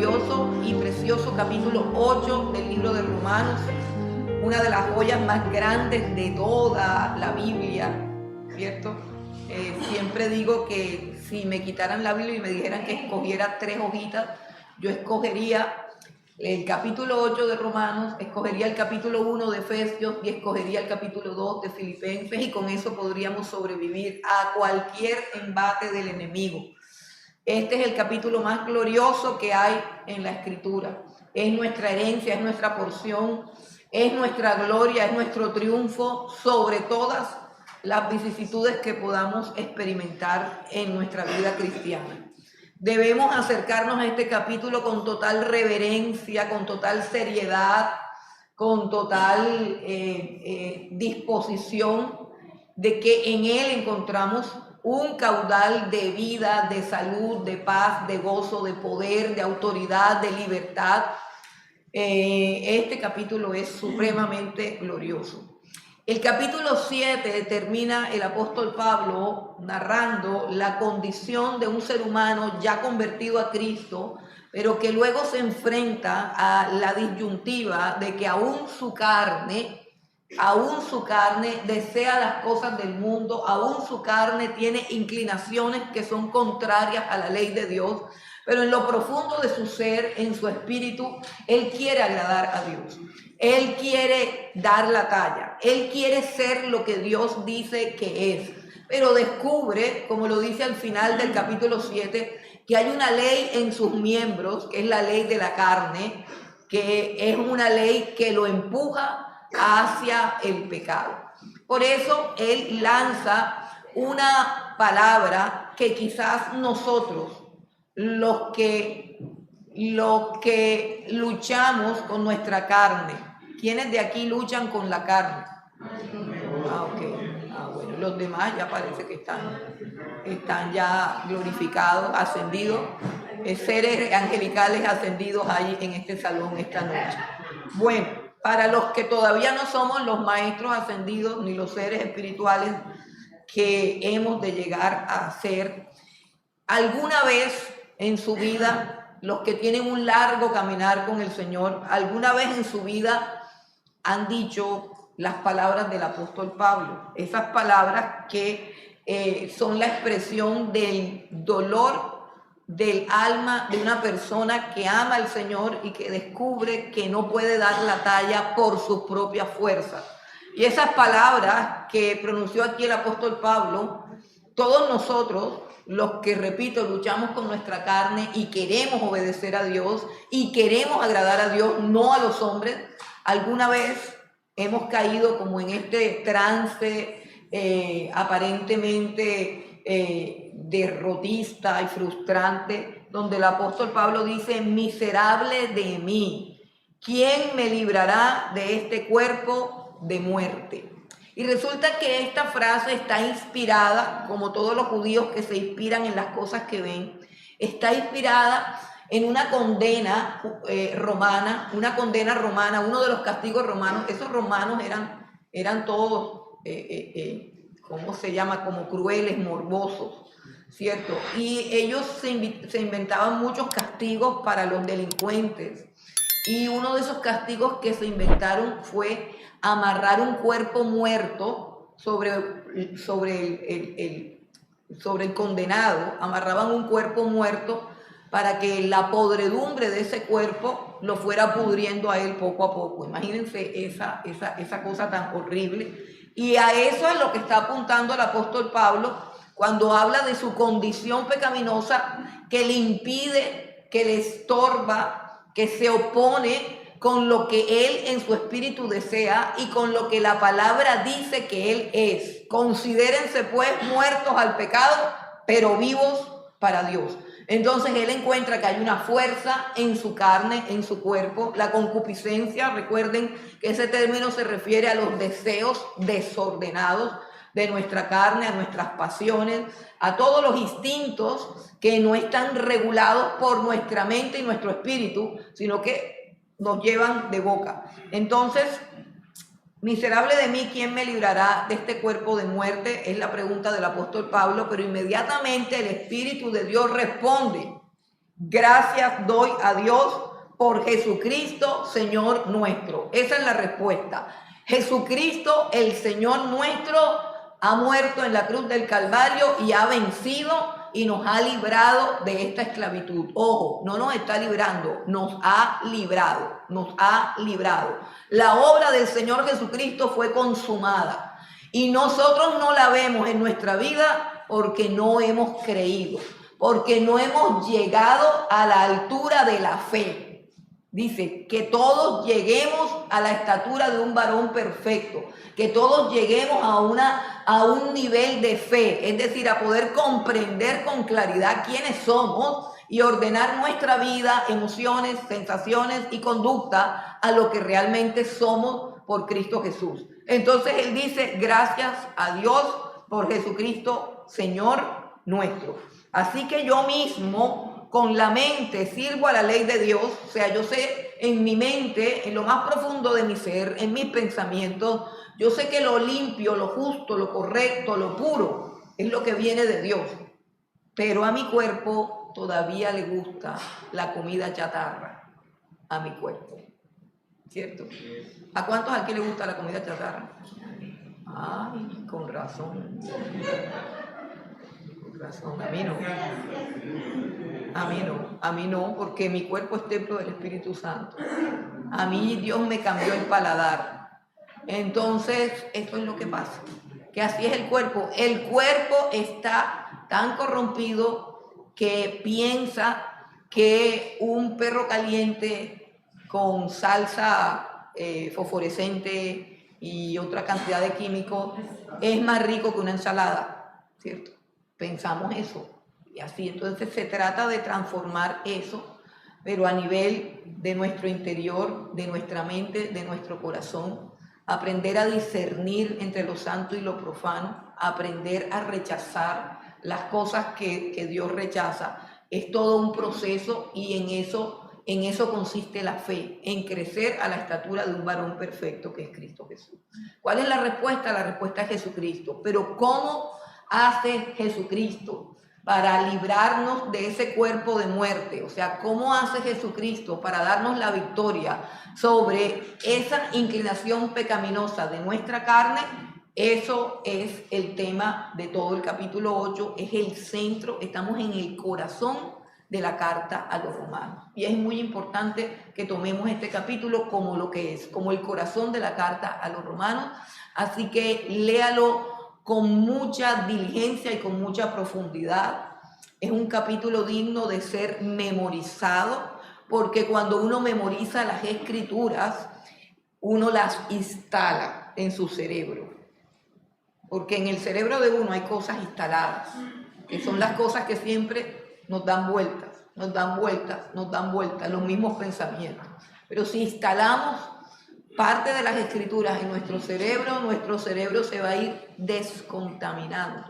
glorioso y precioso capítulo 8 del libro de Romanos, una de las joyas más grandes de toda la Biblia, ¿cierto? Siempre digo que si me quitaran la Biblia y me dijeran que escogiera 3 hojitas, yo escogería el capítulo 8 de Romanos, escogería el capítulo 1 de Efesios y escogería el capítulo 2 de Filipenses, y con eso podríamos sobrevivir a cualquier embate del enemigo. Este es el capítulo más glorioso que hay en la Escritura. Es nuestra herencia, es nuestra porción, es nuestra gloria, es nuestro triunfo sobre todas las vicisitudes que podamos experimentar en nuestra vida cristiana. Debemos acercarnos a este capítulo con total reverencia, con total seriedad, con total disposición de que en él encontramos un caudal de vida, de salud, de paz, de gozo, de poder, de autoridad, de libertad. Este capítulo es supremamente glorioso. El capítulo 7 termina el apóstol Pablo narrando la condición de un ser humano ya convertido a Cristo, pero que luego se enfrenta a la disyuntiva de que aún su carne desea las cosas del mundo, aún su carne tiene inclinaciones que son contrarias a la ley de Dios, pero en lo profundo de su ser, en su espíritu, él quiere agradar a Dios. Él quiere dar la talla, él quiere ser lo que Dios dice que es, pero descubre, como lo dice al final del capítulo 7, que hay una ley en sus miembros, que es la ley de la carne, que es una ley que lo empuja hacia el pecado. Por eso él lanza una palabra que quizás nosotros, los que luchamos con nuestra carne, ¿quiénes de aquí luchan con la carne? Bueno, los demás ya parece que están ya glorificados, ascendidos, seres angelicales ascendidos ahí en este salón esta noche. Bueno, para los que todavía no somos los maestros ascendidos ni los seres espirituales que hemos de llegar a ser, alguna vez en su vida, los que tienen un largo caminar con el Señor, alguna vez en su vida han dicho las palabras del apóstol Pablo, esas palabras que son la expresión del dolor del alma de una persona que ama al Señor y que descubre que no puede dar la talla por sus propias fuerzas. Y esas palabras que pronunció aquí el apóstol Pablo, todos nosotros, los que, repito, luchamos con nuestra carne y queremos obedecer a Dios y queremos agradar a Dios, no a los hombres, alguna vez hemos caído como en este trance aparentemente derrotista y frustrante, donde el apóstol Pablo dice: miserable de mí, ¿quién me librará de este cuerpo de muerte? Y resulta que esta frase está inspirada, como todos los judíos que se inspiran en las cosas que ven, está inspirada en una condena romana, uno de los castigos romanos. Esos romanos eran todos, ¿cómo se llama? Como crueles, morbosos, ¿cierto? Y ellos se inventaban muchos castigos para los delincuentes. Y uno de esos castigos que se inventaron fue amarrar un cuerpo muerto sobre el condenado. Amarraban un cuerpo muerto para que la podredumbre de ese cuerpo lo fuera pudriendo a él poco a poco. Imagínense esa cosa tan horrible. Y a eso es lo que está apuntando el apóstol Pablo cuando habla de su condición pecaminosa que le impide, que le estorba, que se opone con lo que él en su espíritu desea y con lo que la palabra dice que él es. Considérense pues muertos al pecado, pero vivos para Dios. Entonces él encuentra que hay una fuerza en su carne, en su cuerpo, la concupiscencia. Recuerden que ese término se refiere a los deseos desordenados de nuestra carne, a nuestras pasiones, a todos los instintos que no están regulados por nuestra mente y nuestro espíritu, sino que nos llevan de boca. Entonces, miserable de mí, ¿quién me librará de este cuerpo de muerte? Es la pregunta del apóstol Pablo, pero inmediatamente el Espíritu de Dios responde Gracias doy a Dios por Jesucristo, Señor nuestro. Esa es la respuesta. Jesucristo, el Señor nuestro, ha muerto en la cruz del Calvario y ha vencido y nos ha librado de esta esclavitud. Ojo, no nos está librando, nos ha librado, nos ha librado. La obra del Señor Jesucristo fue consumada y nosotros no la vemos en nuestra vida porque no hemos creído, porque no hemos llegado a la altura de la fe. Dice que todos lleguemos a la estatura de un varón perfecto, que todos lleguemos a un nivel de fe, es decir, a poder comprender con claridad quiénes somos y ordenar nuestra vida, emociones, sensaciones y conducta a lo que realmente somos por Cristo Jesús. Entonces él dice, gracias a Dios por Jesucristo, Señor nuestro. Así que yo mismo con la mente sirvo a la ley de Dios, o sea, yo sé en mi mente, en lo más profundo de mi ser, en mis pensamientos, yo sé que lo limpio, lo justo, lo correcto, lo puro es lo que viene de Dios, pero a mi cuerpo todavía le gusta la comida chatarra, a mi cuerpo, ¿cierto? ¿A cuántos aquí le gusta la comida chatarra? Ay, con razón. Razón. A mí no, porque mi cuerpo es templo del Espíritu Santo. A mí Dios me cambió el paladar. Entonces, esto es lo que pasa, que así es el cuerpo. El cuerpo está tan corrompido que piensa que un perro caliente con salsa fosforescente y otra cantidad de químicos es más rico que una ensalada, ¿cierto? Pensamos eso y así, entonces se trata de transformar eso, pero a nivel de nuestro interior, de nuestra mente, de nuestro corazón, aprender a discernir entre lo santo y lo profano, aprender a rechazar las cosas que Dios rechaza. Es todo un proceso y en eso consiste la fe, en crecer a la estatura de un varón perfecto que es Cristo Jesús. ¿Cuál es la respuesta? La respuesta es Jesucristo. Pero ¿cómo hace Jesucristo para librarnos de ese cuerpo de muerte? O sea, ¿cómo hace Jesucristo para darnos la victoria sobre esa inclinación pecaminosa de nuestra carne? Eso es el tema de todo el capítulo 8, es el centro, estamos en el corazón de la carta a los romanos. Y es muy importante que tomemos este capítulo como lo que es, como el corazón de la carta a los romanos. Así que léalo con mucha diligencia y con mucha profundidad. Es un capítulo digno de ser memorizado, porque cuando uno memoriza las escrituras, uno las instala en su cerebro. Porque en el cerebro de uno hay cosas instaladas, que son las cosas que siempre nos dan vueltas, los mismos pensamientos. Pero si instalamos parte de las escrituras en nuestro cerebro se va a ir descontaminando.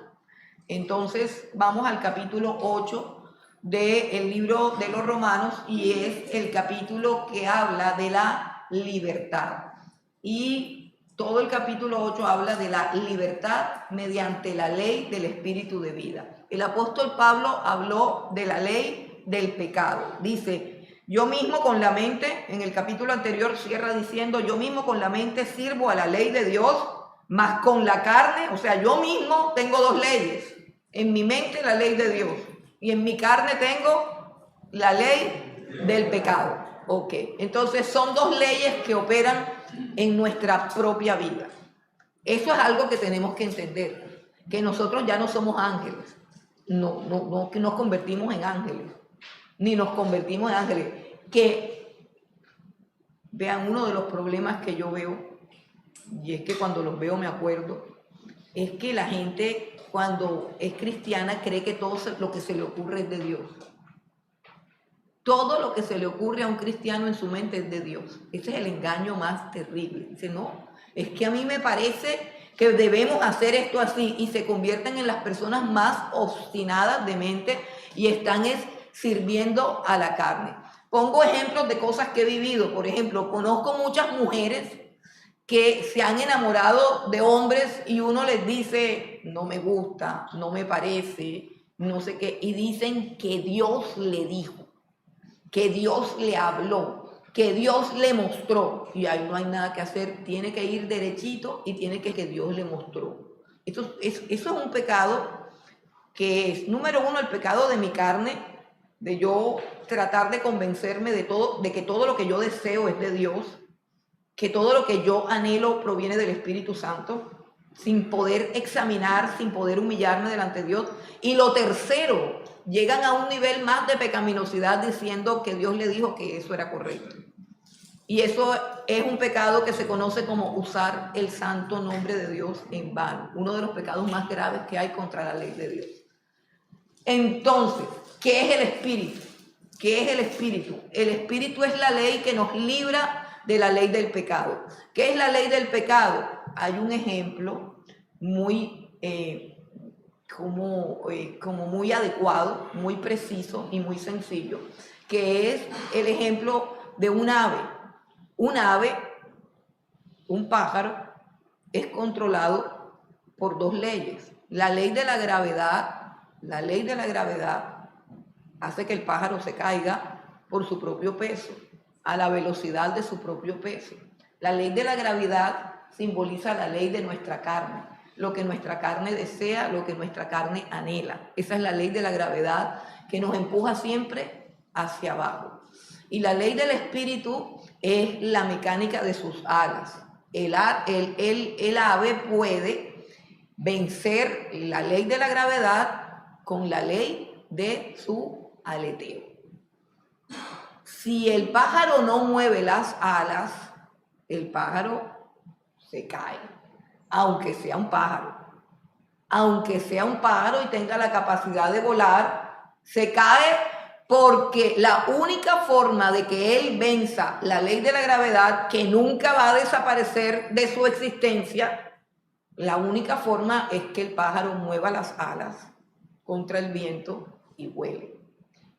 Entonces vamos al capítulo 8 del libro de los Romanos y es el capítulo que habla de la libertad. Y todo el capítulo 8 habla de la libertad mediante la ley del espíritu de vida. El apóstol Pablo habló de la ley del pecado. Dice, yo mismo con la mente, en el capítulo anterior cierra diciendo, yo mismo con la mente sirvo a la ley de Dios, mas con la carne, o sea, yo mismo tengo dos leyes. En mi mente la ley de Dios y en mi carne tengo la ley del pecado. Ok, entonces son dos leyes que operan en nuestra propia vida. Eso es algo que tenemos que entender, que nosotros ya no somos ángeles, no que nos convertimos en ángeles, ni nos convertimos en ángeles. Que vean, uno de los problemas que yo veo, y es que cuando los veo me acuerdo, es que la gente cuando es cristiana cree que todo lo que se le ocurre es de Dios. Todo lo que se le ocurre a un cristiano en su mente es de Dios. Ese es el engaño más terrible. Dice, no, es que a mí me parece que debemos hacer esto así, y se convierten en las personas más obstinadas de mente y están sirviendo a la carne. Pongo ejemplos de cosas que he vivido. Por ejemplo, conozco muchas mujeres que se han enamorado de hombres y uno les dice, no me gusta, no me parece, no sé qué, y dicen que Dios le dijo. que Dios le habló, que Dios le mostró, y ahí no hay nada que hacer, tiene que ir derechito y tiene que Dios le mostró. Eso es un pecado que es, número uno, el pecado de mi carne, de yo tratar de convencerme de que todo lo que yo deseo es de Dios, que todo lo que yo anhelo proviene del Espíritu Santo, sin poder examinar, sin poder humillarme delante de Dios. Y lo tercero, llegan a un nivel más de pecaminosidad diciendo que Dios le dijo que eso era correcto. Y eso es un pecado que se conoce como usar el santo nombre de Dios en vano, uno de los pecados más graves que hay contra la ley de Dios. Entonces, ¿qué es el Espíritu? ¿Qué es el Espíritu? El Espíritu es la ley que nos libra de la ley del pecado. ¿Qué es la ley del pecado? Hay un ejemplo muy, como muy adecuado, muy preciso y muy sencillo, que es el ejemplo de un ave. Un ave, un pájaro, es controlado por dos leyes. La ley de la gravedad hace que el pájaro se caiga por su propio peso, a la velocidad de su propio peso. La ley de la gravedad simboliza la ley de nuestra carne, lo que nuestra carne desea, lo que nuestra carne anhela. Esa es la ley de la gravedad que nos empuja siempre hacia abajo. Y la ley del Espíritu es la mecánica de sus alas. El ave puede vencer la ley de la gravedad con la ley de su aleteo. Si el pájaro no mueve las alas, el pájaro se cae, aunque sea un pájaro. Aunque sea un pájaro y tenga la capacidad de volar, se cae porque la única forma de que él venza la ley de la gravedad, que nunca va a desaparecer de su existencia, la única forma es que el pájaro mueva las alas contra el viento y vuele.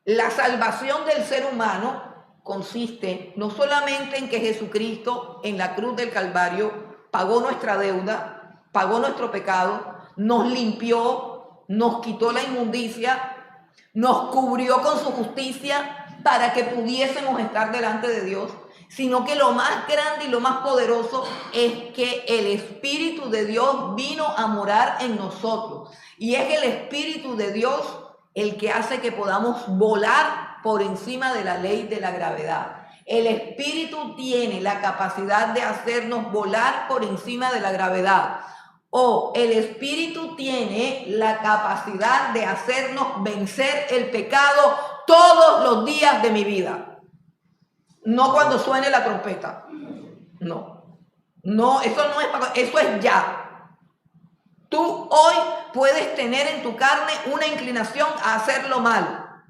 La salvación del ser humano consiste no solamente en que Jesucristo en la cruz del Calvario pagó nuestra deuda, pagó nuestro pecado, nos limpió, nos quitó la inmundicia, nos cubrió con su justicia para que pudiésemos estar delante de Dios, sino que lo más grande y lo más poderoso es que el Espíritu de Dios vino a morar en nosotros. Y es el Espíritu de Dios el que hace que podamos volar por encima de la ley de la gravedad. El Espíritu tiene la capacidad de hacernos volar por encima de la gravedad. O el Espíritu tiene la capacidad de hacernos vencer el pecado todos los días de mi vida. No cuando suene la trompeta. No, eso no es para, eso es ya. Tú hoy puedes tener en tu carne una inclinación a hacerlo mal,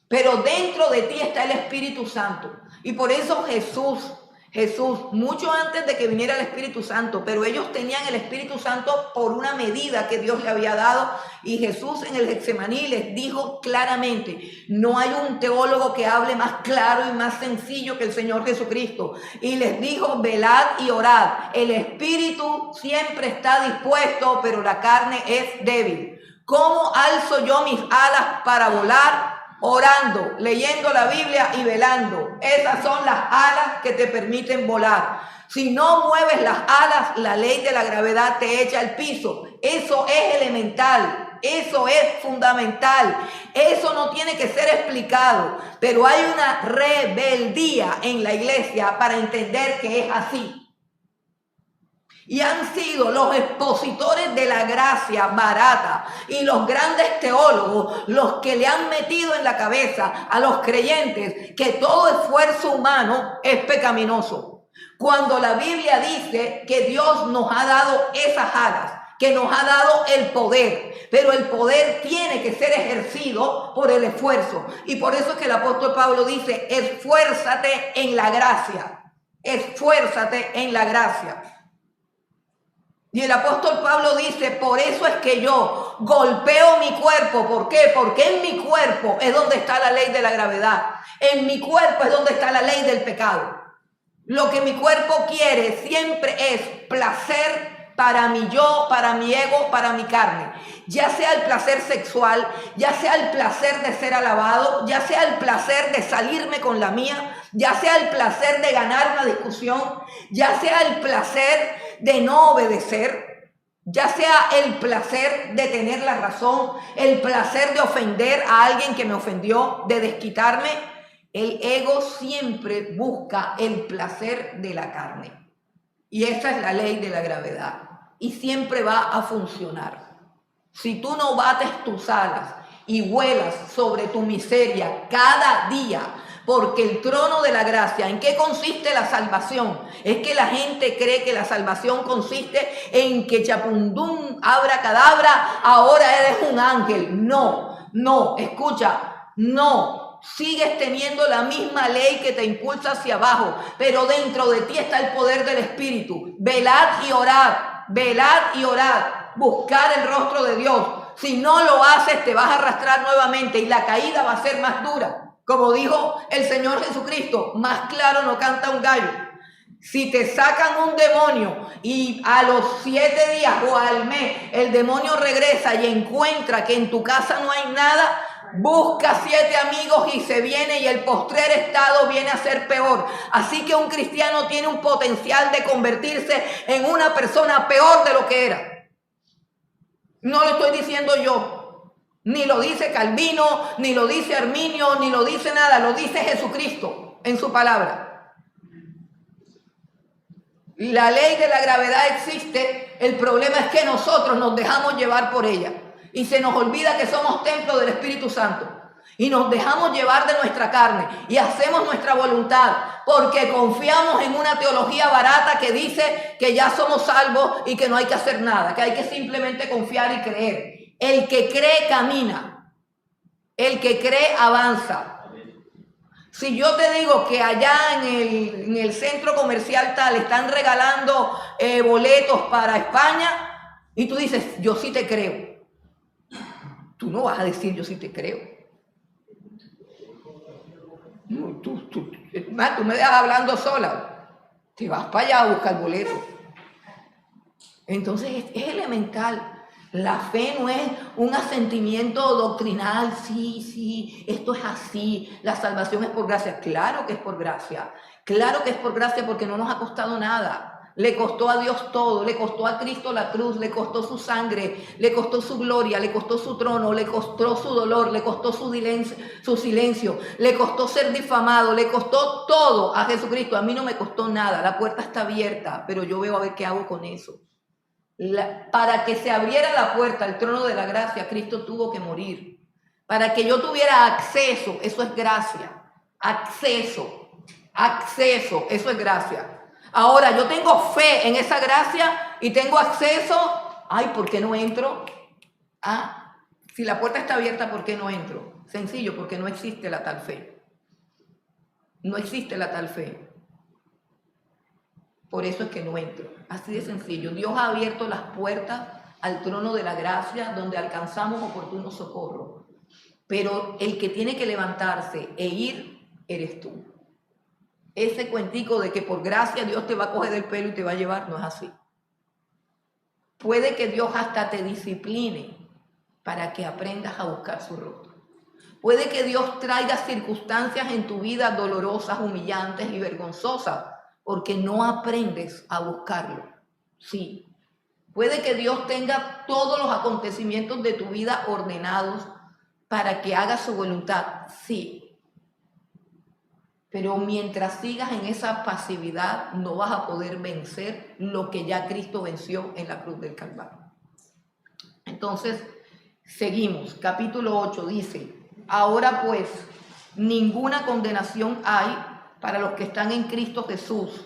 pero dentro de ti está el Espíritu Santo. Y por eso Jesús, mucho antes de que viniera el Espíritu Santo, pero ellos tenían el Espíritu Santo por una medida que Dios le había dado, y Jesús en el Getsemaní les dijo claramente, no hay un teólogo que hable más claro y más sencillo que el Señor Jesucristo, y les dijo, velad y orad, el Espíritu siempre está dispuesto, pero la carne es débil. ¿Cómo alzo yo mis alas para volar? Orando, leyendo la Biblia y velando. Esas son las alas que te permiten volar. Si no mueves las alas, la ley de la gravedad te echa al piso. Eso es elemental, eso es fundamental, eso no tiene que ser explicado, pero hay una rebeldía en la iglesia para entender que es así. Y han sido los expositores de la gracia barata y los grandes teólogos los que le han metido en la cabeza a los creyentes que todo esfuerzo humano es pecaminoso. Cuando la Biblia dice que Dios nos ha dado esas alas, que nos ha dado el poder, pero el poder tiene que ser ejercido por el esfuerzo. Y por eso es que el apóstol Pablo dice, esfuérzate en la gracia, esfuérzate en la gracia. Y el apóstol Pablo dice, por eso es que yo golpeo mi cuerpo. ¿Por qué? Porque en mi cuerpo es donde está la ley de la gravedad. En mi cuerpo es donde está la ley del pecado. Lo que mi cuerpo quiere siempre es placer para mi yo, para mi ego, para mi carne. Ya sea el placer sexual, ya sea el placer de ser alabado, ya sea el placer de salirme con la mía, ya sea el placer de ganar una discusión, ya sea el placer de no obedecer, ya sea el placer de tener la razón, el placer de ofender a alguien que me ofendió, de desquitarme. El ego siempre busca el placer de la carne. Y esa es la ley de la gravedad. Y siempre va a funcionar. Si tú no bates tus alas y vuelas sobre tu miseria cada día, porque el trono de la gracia, ¿en qué consiste la salvación? Es que la gente cree que la salvación consiste en que chapundún, abracadabra, ahora eres un ángel. No, escucha, no. Sigues teniendo la misma ley que te impulsa hacia abajo, pero dentro de ti está el poder del Espíritu. Velad y orad, buscar el rostro de Dios. Si no lo haces, te vas a arrastrar nuevamente y la caída va a ser más dura. Como dijo el Señor Jesucristo, más claro no canta un gallo. Si te sacan un demonio y a los 7 días o al mes el demonio regresa y encuentra que en tu casa no hay nada, busca 7 amigos y se viene, y el postrer estado viene a ser peor. Así que un cristiano tiene un potencial de convertirse en una persona peor de lo que era. No lo estoy diciendo yo, ni lo dice Calvino, ni lo dice Arminio, ni lo dice nada, lo dice Jesucristo en su palabra. La ley de la gravedad existe, el problema es que nosotros nos dejamos llevar por ella y se nos olvida que somos templo del Espíritu Santo y nos dejamos llevar de nuestra carne y hacemos nuestra voluntad porque confiamos en una teología barata que dice que ya somos salvos y que no hay que hacer nada, que hay que simplemente confiar y creer. El que cree camina, el que cree avanza. Si yo te digo que allá en el centro comercial tal están regalando boletos para España y tú dices, yo sí te creo. Tú no vas a decir, yo sí te creo. No, tú me dejas hablando sola. Te vas para allá a buscar boletos. Entonces es elemental. La fe no es un asentimiento doctrinal, sí, esto es así, la salvación es por gracia. Claro que es por gracia, claro que es por gracia porque no nos ha costado nada. Le costó a Dios todo, le costó a Cristo la cruz, le costó su sangre, le costó su gloria, le costó su trono, le costó su dolor, le costó su silencio, le costó ser difamado, le costó todo a Jesucristo. A mí no me costó nada, la puerta está abierta, pero yo veo a ver qué hago con eso. Para que se abriera la puerta al trono de la gracia, Cristo tuvo que morir. Para que yo tuviera acceso, eso es gracia. Acceso, eso es gracia. Ahora, yo tengo fe en esa gracia y tengo acceso. Ay, ¿por qué no entro? Si la puerta está abierta, ¿por qué no entro? Sencillo, porque no existe la tal fe. No existe la tal fe. Por eso es que no entro. Así de sencillo. Dios ha abierto las puertas al trono de la gracia donde alcanzamos oportuno socorro. Pero el que tiene que levantarse e ir, eres tú. Ese cuentico de que por gracia Dios te va a coger del pelo y te va a llevar, no es así. Puede que Dios hasta te discipline para que aprendas a buscar su rostro. Puede que Dios traiga circunstancias en tu vida dolorosas, humillantes y vergonzosas, porque no aprendes a buscarlo. Sí. Puede que Dios tenga todos los acontecimientos de tu vida ordenados para que hagas su voluntad. Sí. Pero mientras sigas en esa pasividad, no vas a poder vencer lo que ya Cristo venció en la cruz del Calvario. Entonces, seguimos. Capítulo 8 dice, ahora pues, ninguna condenación hay para los que están en Cristo Jesús,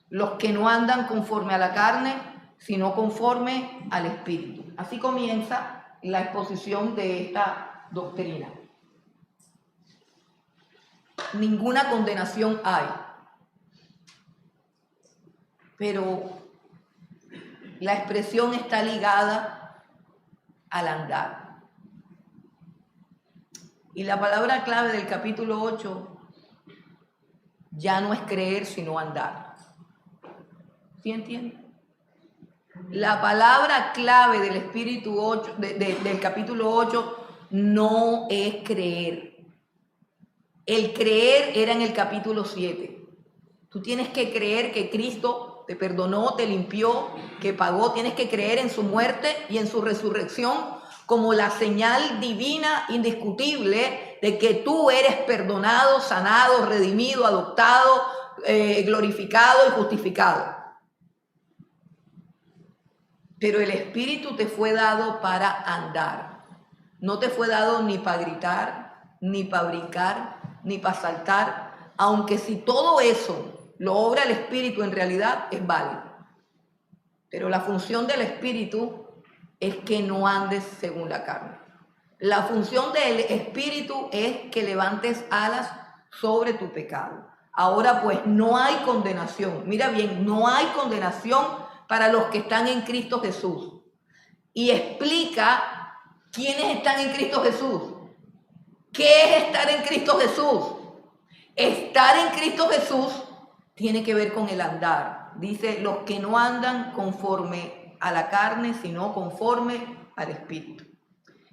los que no andan conforme a la carne, sino conforme al Espíritu. Así comienza la exposición de esta doctrina. Ninguna condenación hay, pero la expresión está ligada al andar. Y la palabra clave del capítulo 8 ya no es creer, sino andar. ¿Sí entienden? La palabra clave del Espíritu 8, del capítulo 8 no es creer. El creer era en el capítulo 7. Tú tienes que creer que Cristo te perdonó, te limpió, que pagó. Tienes que creer en su muerte y en su resurrección como la señal divina indiscutible de que tú eres perdonado, sanado, redimido, adoptado, glorificado y justificado. Pero el Espíritu te fue dado para andar. No te fue dado ni para gritar, ni para brincar, ni para saltar, aunque si todo eso lo obra el Espíritu en realidad es válido. Pero la función del Espíritu es que no andes según la carne. La función del Espíritu es que levantes alas sobre tu pecado. Ahora pues no hay condenación. Mira bien, no hay condenación para los que están en Cristo Jesús. Y explica quiénes están en Cristo Jesús. ¿Qué es estar en Cristo Jesús? Estar en Cristo Jesús tiene que ver con el andar. Dice, los que no andan conforme a la carne, sino conforme al Espíritu.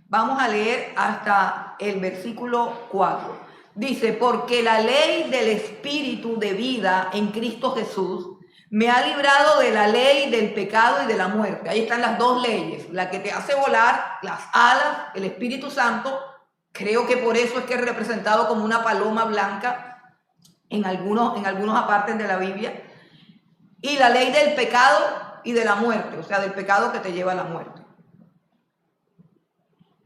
Vamos a leer hasta el versículo 4. Dice, porque la ley del Espíritu de vida en Cristo Jesús me ha librado de la ley del pecado y de la muerte. Ahí están las dos leyes, la que te hace volar, las alas, el Espíritu Santo. Creo que por eso es que es representado como una paloma blanca en algunos apartes de la Biblia. Y la ley del pecado y de la muerte, o sea, del pecado que te lleva a la muerte.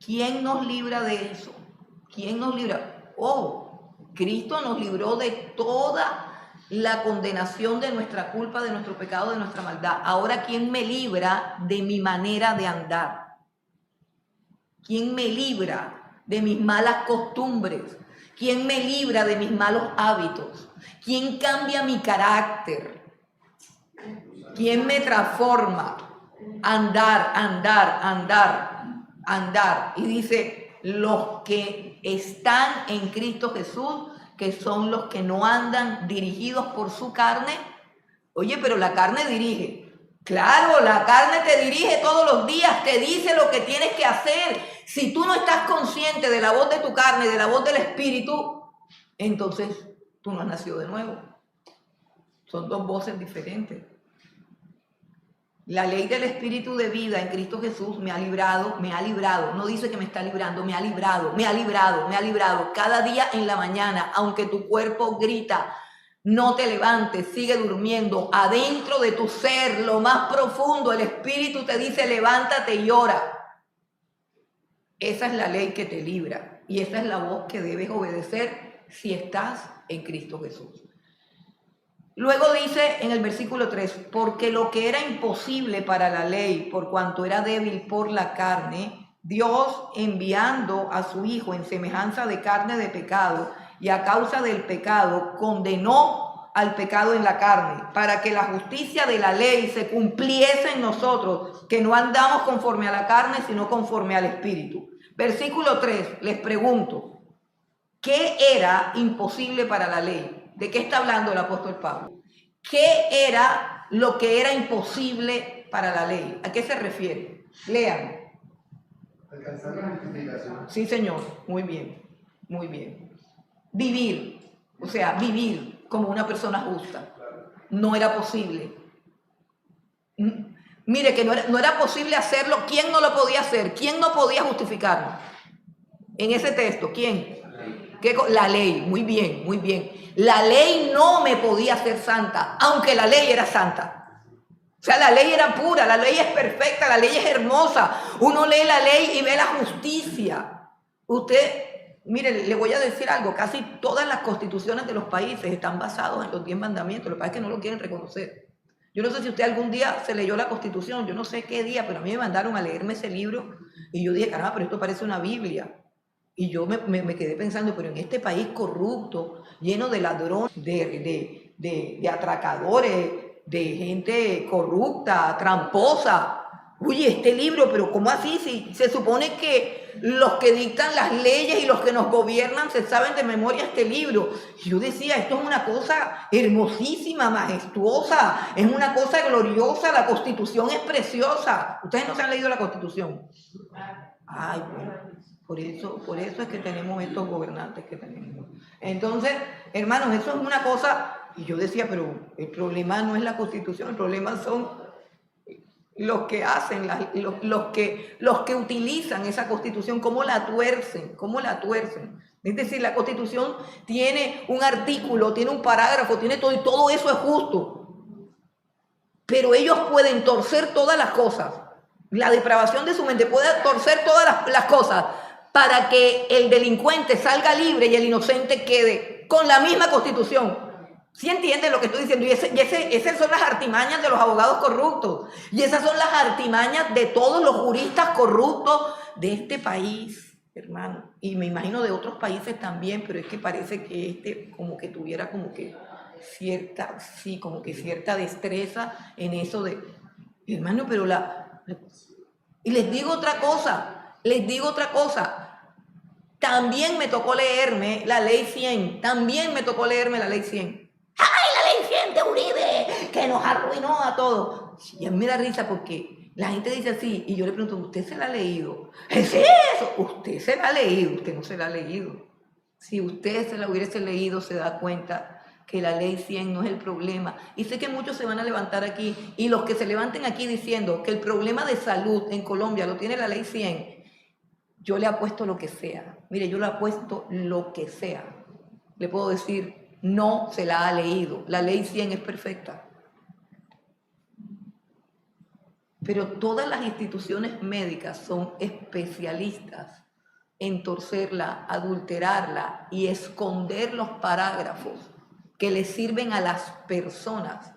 ¿Quién nos libra de eso? ¿Quién nos libra? Oh, Cristo nos libró de toda la condenación de nuestra culpa, de nuestro pecado, de nuestra maldad. Ahora, ¿quién me libra de mi manera de andar? ¿Quién me libra de mis malas costumbres? ¿Quién me libra de mis malos hábitos? ¿Quién cambia mi carácter? ¿Quién me transforma? Andar, andar, andar, andar. Y dice, los que están en Cristo Jesús, que son los que no andan dirigidos por su carne. Oye, pero la carne dirige. Claro, la carne te dirige todos los días, te dice lo que tienes que hacer. Si tú no estás consciente de la voz de tu carne y de la voz del Espíritu, entonces tú no has nacido de nuevo. Son dos voces diferentes. La ley del Espíritu de vida en Cristo Jesús me ha librado. No dice que me está librando, me ha librado. Cada día en la mañana, aunque tu cuerpo grita, no te levantes, sigue durmiendo. Adentro de tu ser, lo más profundo, el Espíritu te dice, levántate y ora. Esa es la ley que te libra y esa es la voz que debes obedecer si estás en Cristo Jesús. Luego dice en el versículo 3, porque lo que era imposible para la ley, por cuanto era débil por la carne, Dios enviando a su Hijo en semejanza de carne de pecado y a causa del pecado condenó al pecado en la carne, para que la justicia de la ley se cumpliese en nosotros, que no andamos conforme a la carne, sino conforme al Espíritu. Versículo 3, les pregunto, ¿qué era imposible para la ley? ¿De qué está hablando el apóstol Pablo? ¿Qué era lo que era imposible para la ley? ¿A qué se refiere? Lean. Alcanzar la justificación. Sí, Señor. Muy bien, muy bien. Vivir, o sea, vivir como una persona justa. No era posible. Mire que no era posible hacerlo. ¿Quién no lo podía hacer? ¿Quién no podía justificarlo? En ese texto, ¿quién? La ley, muy bien, muy bien. La ley no me podía hacer santa, aunque la ley era santa. O sea, la ley era pura, la ley es perfecta, la ley es hermosa. Uno lee la ley y ve la justicia. Usted, mire, le voy a decir algo, casi todas las constituciones de los países están basadas en los 10 mandamientos, lo que pasa es que no lo quieren reconocer. Yo no sé si usted algún día se leyó la Constitución, yo no sé qué día, pero a mí me mandaron a leerme ese libro y yo dije, caramba, pero esto parece una Biblia. Y yo me quedé pensando, pero en este país corrupto, lleno de ladrones, de atracadores, de gente corrupta, tramposa, Oye, este libro, pero ¿cómo así? Si se supone que los que dictan las leyes y los que nos gobiernan se saben de memoria este libro. Y yo decía, esto es una cosa hermosísima, majestuosa, es una cosa gloriosa, la Constitución es preciosa. ¿Ustedes no se han leído la Constitución? Ay, bueno, por eso es que tenemos estos gobernantes que tenemos. Entonces, hermanos, eso es una cosa, y yo decía, pero el problema no es la Constitución, el problema son los que hacen, los que utilizan esa Constitución, cómo la tuercen. Es decir, la Constitución tiene un artículo, tiene un parágrafo, tiene todo, y todo eso es justo. Pero ellos pueden torcer todas las cosas. La depravación de su mente puede torcer todas las cosas para que el delincuente salga libre y el inocente quede con la misma Constitución. ¿Sí entienden lo que estoy diciendo? Y esas son las artimañas de los abogados corruptos. Y esas son las artimañas de todos los juristas corruptos de este país, hermano. Y me imagino de otros países también, pero es que parece que como que tuviera cierta destreza en eso de, hermano, pero y les digo otra cosa. También me tocó leerme la ley 100. ¡Ay, la ley 100 de Uribe! Que nos arruinó a todos. Y a mí me da risa porque la gente dice así, y yo le pregunto, ¿usted se la ha leído? ¿Es eso? Usted se la ha leído, usted no se la ha leído. Si usted se la hubiese leído, se da cuenta que la ley 100 no es el problema. Y sé que muchos se van a levantar aquí, y los que se levanten aquí diciendo que el problema de salud en Colombia lo tiene la ley 100, yo le apuesto lo que sea. Mire, yo le apuesto lo que sea. Le puedo decir, no se la ha leído. La ley 100 es perfecta. Pero todas las instituciones médicas son especialistas en torcerla, adulterarla y esconder los parágrafos que les sirven a las personas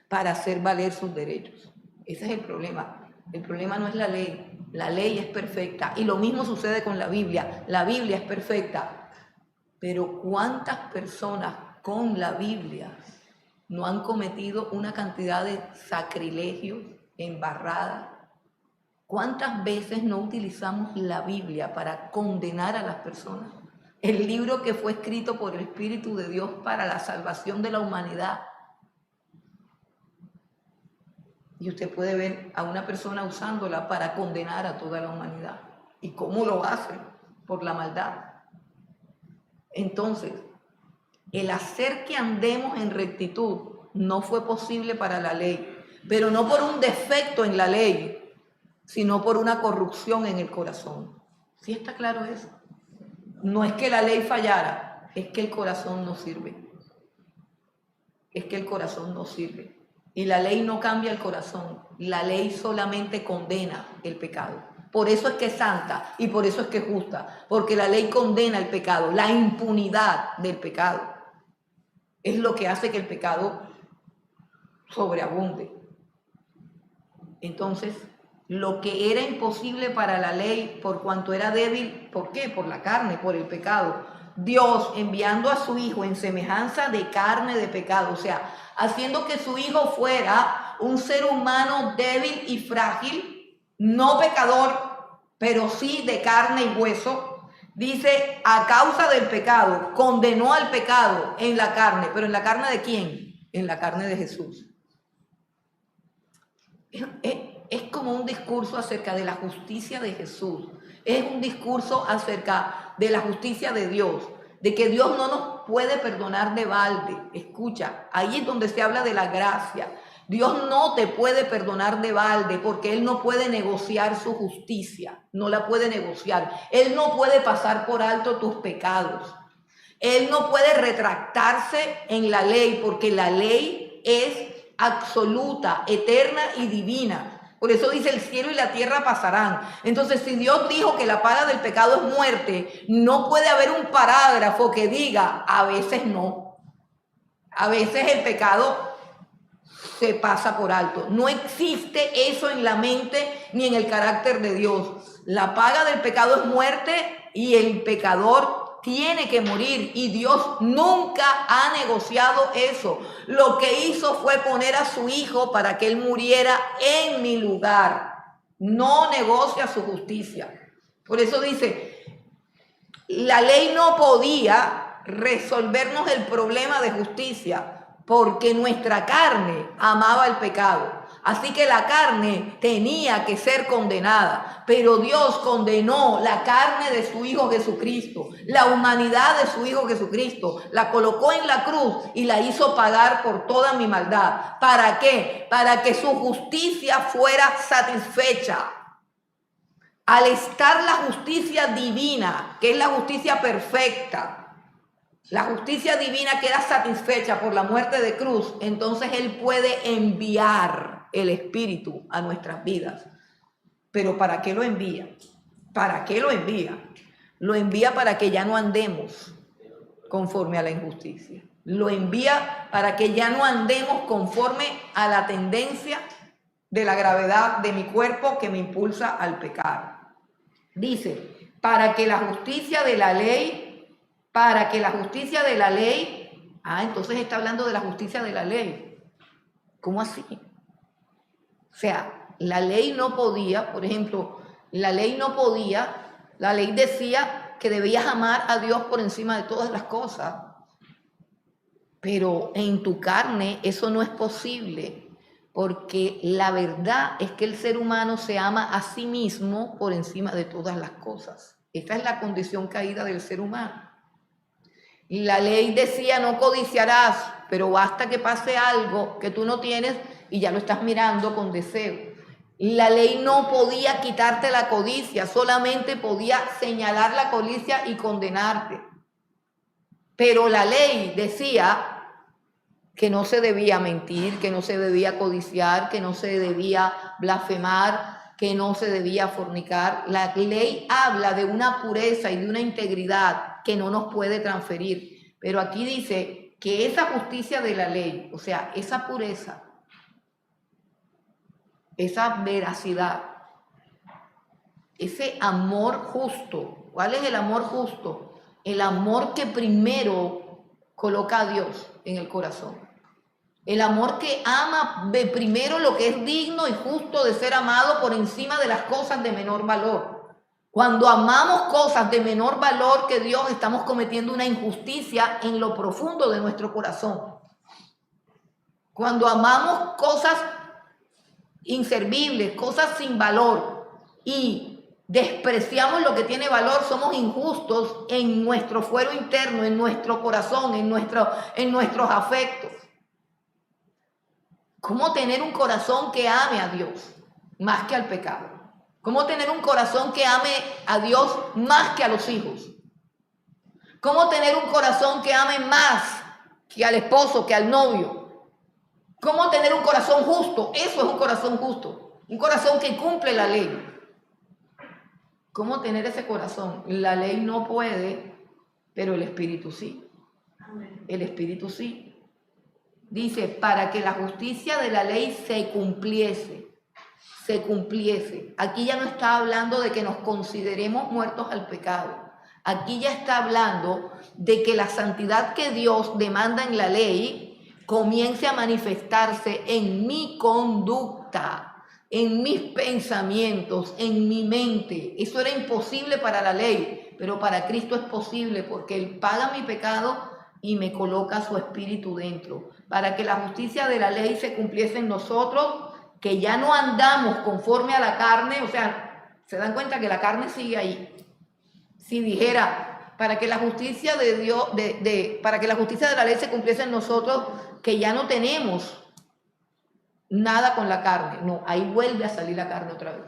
para hacer valer sus derechos. Ese es el problema. El problema no es la ley es perfecta. Y lo mismo sucede con la Biblia es perfecta. Pero ¿cuántas personas con la Biblia no han cometido una cantidad de sacrilegios, embarradas? ¿Cuántas veces no utilizamos la Biblia para condenar a las personas? El libro que fue escrito por el Espíritu de Dios para la salvación de la humanidad. Y usted puede ver a una persona usándola para condenar a toda la humanidad. ¿Y cómo lo hace? Por la maldad. Entonces, el hacer que andemos en rectitud no fue posible para la ley, pero no por un defecto en la ley, sino por una corrupción en el corazón. ¿Sí está claro eso? No es que la ley fallara, es que el corazón no sirve. Y la ley no cambia el corazón, la ley solamente condena el pecado. Por eso es que es santa y por eso es que es justa, porque la ley condena el pecado, la impunidad del pecado. Es lo que hace que el pecado sobreabunde. Entonces, lo que era imposible para la ley, por cuanto era débil, ¿por qué? Por la carne, por el pecado. Dios, enviando a su Hijo en semejanza de carne de pecado, o sea, haciendo que su Hijo fuera un ser humano débil y frágil, no pecador, pero sí de carne y hueso, dice, a causa del pecado, condenó al pecado en la carne. ¿Pero en la carne de quién? En la carne de Jesús. Es como un discurso acerca de la justicia de Jesús. Es un discurso acerca de la justicia de Dios, de que Dios no nos puede perdonar de balde. Escucha, ahí es donde se habla de la gracia. Dios no te puede perdonar de balde porque Él no puede negociar su justicia, no la puede negociar. Él no puede pasar por alto tus pecados. Él no puede retractarse en la ley porque la ley es absoluta, eterna y divina. Por eso dice, el cielo y la tierra pasarán. Entonces, si Dios dijo que la paga del pecado es muerte, no puede haber un parágrafo que diga, a veces no. A veces el pecado se pasa por alto. No existe eso en la mente ni en el carácter de Dios. La paga del pecado es muerte y el pecador tiene que morir, y Dios nunca ha negociado eso. Lo que hizo fue poner a su Hijo para que Él muriera en mi lugar. No negocia su justicia. Por eso dice, la ley no podía resolvernos el problema de justicia porque nuestra carne amaba el pecado. Así que la carne tenía que ser condenada, pero Dios condenó la carne de su Hijo Jesucristo, la humanidad de su Hijo Jesucristo, la colocó en la cruz y la hizo pagar por toda mi maldad. ¿Para qué? Para que su justicia fuera satisfecha. Al estar la justicia divina, que es la justicia perfecta, la justicia divina queda satisfecha por la muerte de cruz, entonces Él puede enviar el Espíritu a nuestras vidas. ¿Pero para qué lo envía? ¿Para qué lo envía? Lo envía para que ya no andemos conforme a la injusticia. Lo envía para que ya no andemos conforme a la tendencia de la gravedad de mi cuerpo que me impulsa al pecado. Dice, para que la justicia de la ley, entonces está hablando de la justicia de la ley. ¿Cómo así? O sea, la ley no podía, por ejemplo, la ley decía que debías amar a Dios por encima de todas las cosas, pero en tu carne eso no es posible, porque la verdad es que el ser humano se ama a sí mismo por encima de todas las cosas. Esta es la condición caída del ser humano. Y la ley decía no codiciarás, pero basta que pase algo que tú no tienes y ya lo estás mirando con deseo. La ley no podía quitarte la codicia, solamente podía señalar la codicia y condenarte. Pero la ley decía que no se debía mentir, que no se debía codiciar, que no se debía blasfemar, que no se debía fornicar. La ley habla de una pureza y de una integridad que no nos puede transferir. Pero aquí dice que esa justicia de la ley, o sea, esa pureza, esa veracidad, ese amor justo. ¿Cuál es el amor justo? El amor que primero coloca a Dios en el corazón. El amor que ama de primero lo que es digno y justo de ser amado por encima de las cosas de menor valor. Cuando amamos cosas de menor valor que Dios, estamos cometiendo una injusticia en lo profundo de nuestro corazón. Cuando amamos cosas inservibles, cosas sin valor y despreciamos lo que tiene valor, somos injustos en nuestro fuero interno, en nuestro corazón, en nuestros afectos. ¿Cómo tener un corazón que ame a Dios más que al pecado? ¿Cómo tener un corazón que ame a Dios más que a los hijos? ¿Cómo tener un corazón que ame más que al esposo, que al novio? ¿Cómo tener un corazón justo? Eso es un corazón justo, un corazón que cumple la ley. ¿Cómo tener ese corazón? La ley no puede, pero el Espíritu sí. El Espíritu sí. Dice, para que la justicia de la ley se cumpliese. Aquí ya no está hablando de que nos consideremos muertos al pecado. Aquí ya está hablando de que la santidad que Dios demanda en la ley comience a manifestarse en mi conducta, en mis pensamientos, en mi mente. Eso era imposible para la ley, pero para Cristo es posible porque Él paga mi pecado y me coloca su espíritu dentro. Para que la justicia de la ley se cumpliese en nosotros, que ya no andamos conforme a la carne, o sea, se dan cuenta que la carne sigue ahí. Si dijera, para que la justicia de Dios, para que la justicia de la ley se cumpliese en nosotros, que ya no tenemos nada con la carne. No, ahí vuelve a salir la carne otra vez.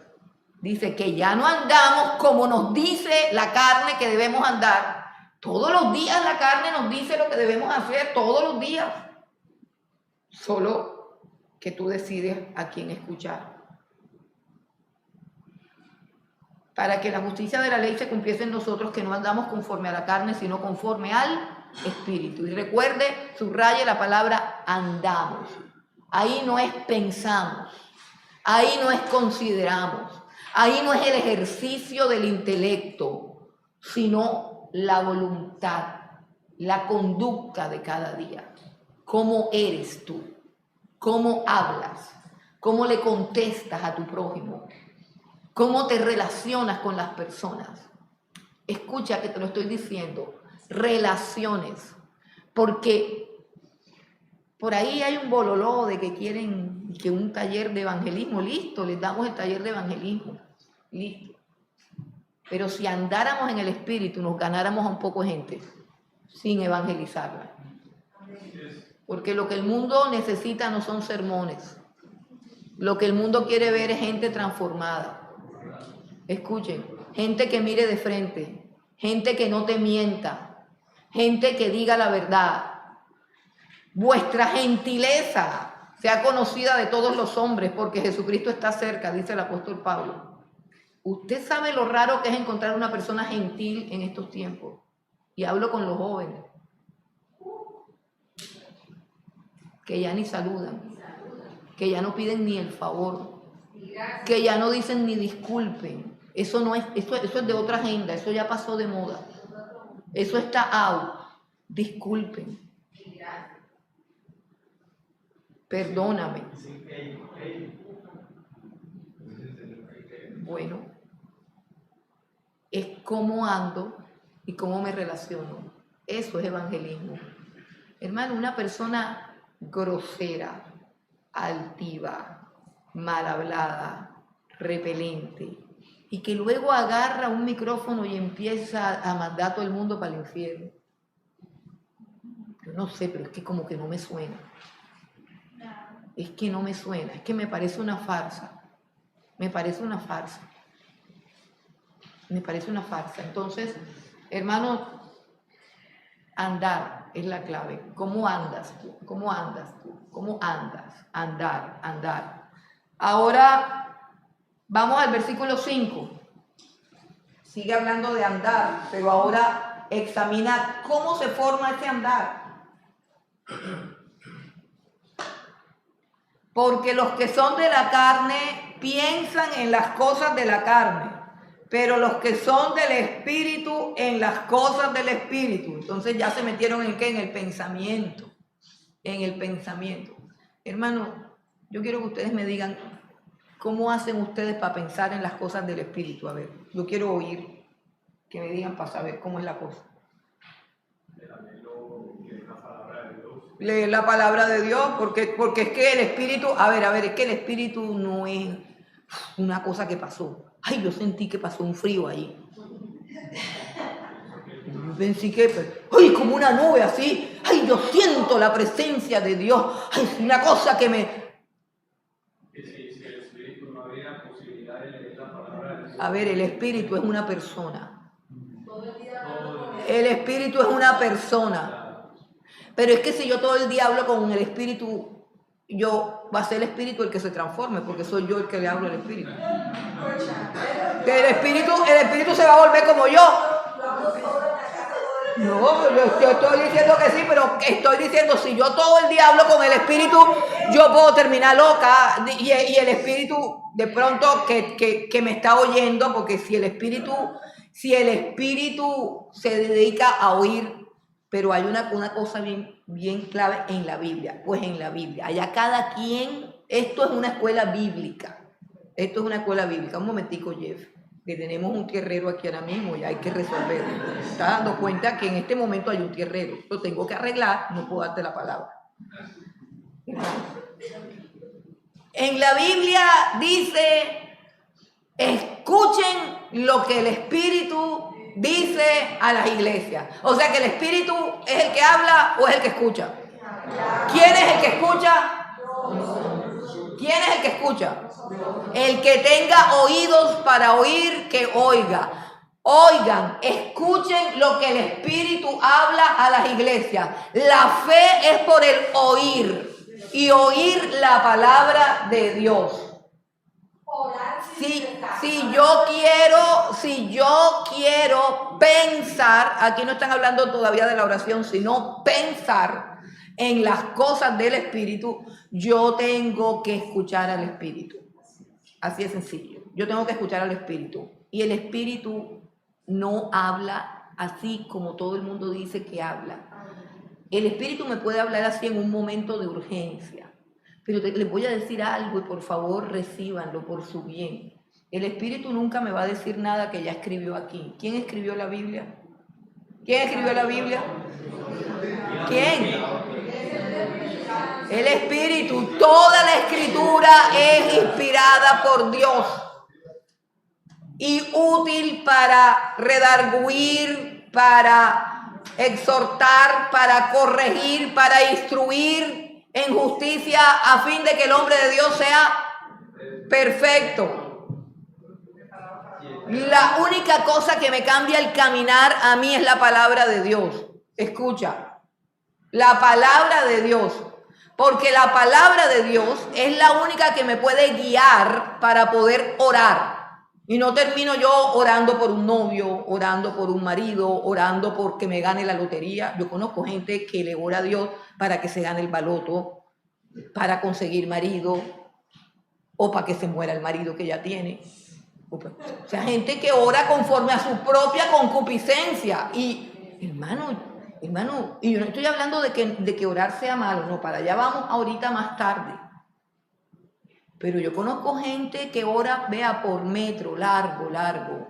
Dice que ya no andamos como nos dice la carne que debemos andar. Todos los días la carne nos dice lo que debemos hacer, todos los días. Solo que tú decides a quién escuchar. Para que la justicia de la ley se cumpliese en nosotros, que no andamos conforme a la carne, sino conforme al Espíritu. Y recuerde, subraye la palabra andamos. Ahí no es pensamos, ahí no es consideramos, ahí no es el ejercicio del intelecto, sino la voluntad, la conducta de cada día. ¿Cómo eres tú? ¿Cómo hablas? ¿Cómo le contestas a tu prójimo? cómo te relacionas con las personas. Escucha que te lo estoy diciendo, relaciones, porque por ahí hay un bololó de que quieren que un taller de evangelismo, listo, les damos el taller de evangelismo, listo. Pero si andáramos en el Espíritu, nos ganáramos a un poco de gente sin evangelizarla. Porque lo que el mundo necesita no son sermones. Lo que el mundo quiere ver es gente transformada. Escuchen, gente que mire de frente, gente que no te mienta, gente que diga la verdad. Vuestra gentileza sea conocida de todos los hombres, porque Jesucristo está cerca, dice el apóstol Pablo. Usted sabe lo raro que es encontrar una persona gentil en estos tiempos. Y hablo con los jóvenes, que ya ni saludan, que ya no piden ni el favor, que ya no dicen ni disculpen. Eso no es, eso es de otra agenda, eso ya pasó de moda. Eso está out. Disculpen. Perdóname. Bueno, es cómo ando y cómo me relaciono. Eso es evangelismo. Hermano, una persona grosera, altiva, mal hablada, repelente, y que luego agarra un micrófono y empieza a mandar a todo el mundo para el infierno. Yo no sé, pero es que como que no me suena. Es que no me suena, es que me parece una farsa. Me parece una farsa. Me parece una farsa. Entonces, hermano, andar es la clave. ¿Cómo andas tú? ¿Cómo andas tú? ¿Cómo andas? Andar, andar. Ahora vamos al versículo 5. Sigue hablando de andar, pero ahora examina cómo se forma ese andar. Porque los que son de la carne piensan en las cosas de la carne, pero los que son del Espíritu en las cosas del Espíritu. Entonces ya se metieron en ¿qué? En el pensamiento. En el pensamiento. Hermano, yo quiero que ustedes me digan cómo hacen ustedes para pensar en las cosas del Espíritu. A ver, yo quiero oír que me digan para saber cómo es la cosa. Leer la palabra de Dios, porque es que el Espíritu, a ver, es que el Espíritu no es una cosa que pasó. Ay, yo sentí que pasó un frío ahí. Yo pensé que, ay, como una nube así. Ay, yo siento la presencia de Dios. Ay, es una cosa que me... Si el Espíritu no había posibilidad de leer la palabra de Dios. A ver, el Espíritu es una persona. El Espíritu es una persona. Pero es que si yo todo el día hablo con el Espíritu, va a ser el Espíritu el que se transforme, porque soy yo el que le hablo al Espíritu. El Espíritu se va a volver como yo. No, yo estoy diciendo que sí, pero estoy diciendo, si yo todo el día hablo con el Espíritu, yo puedo terminar loca. Y el Espíritu, de pronto, que me está oyendo, porque si el Espíritu se dedica a oír, pero hay una cosa bien clave en la Biblia. Pues en la Biblia, allá cada quien, esto es una escuela bíblica. Esto es una escuela bíblica. Un momentico, Jeff, que tenemos un tierrero aquí ahora mismo y hay que resolverlo. ¿Te estás dando cuenta que en este momento hay un tierrero? Lo tengo que arreglar, no puedo darte la palabra. En la Biblia dice, escuchen lo que el Espíritu dice a las iglesias. O sea que el Espíritu es el que habla o es el que escucha. ¿Quién es el que escucha? ¿Quién es el que escucha? El que tenga oídos para oír, que oiga. Oigan, escuchen lo que el Espíritu habla a las iglesias. La fe es por el oír y oír la palabra de Dios. Si yo quiero pensar, aquí no están hablando todavía de la oración, sino pensar en las cosas del Espíritu, yo tengo que escuchar al Espíritu. Así de sencillo. Yo tengo que escuchar al Espíritu. Y el Espíritu no habla así como todo el mundo dice que habla. El Espíritu me puede hablar así en un momento de urgencia. Pero les voy a decir algo y por favor recíbanlo por su bien. el Espíritu nunca me va a decir nada que ya escribió aquí. ¿Quién escribió la Biblia? ¿Quién escribió la Biblia? ¿Quién? El Espíritu. Toda la Escritura es inspirada por Dios y útil para redarguir, para exhortar, para corregir, para instruir en justicia, a fin de que el hombre de Dios sea perfecto. La única cosa que me cambia el caminar a mí es la palabra de Dios. Escucha, la palabra de Dios. Porque la palabra de Dios es la única que me puede guiar para poder orar. Y no termino yo orando por un novio, orando por un marido, orando porque me gane la lotería. Yo conozco gente que le ora a Dios para que se gane el baloto, para conseguir marido, o para que se muera el marido que ya tiene. O sea, gente que ora conforme a su propia concupiscencia. Y, hermano, y yo no estoy hablando de que orar sea malo, no, para allá vamos ahorita más tarde. Pero yo conozco gente que ora, vea, por metro, largo,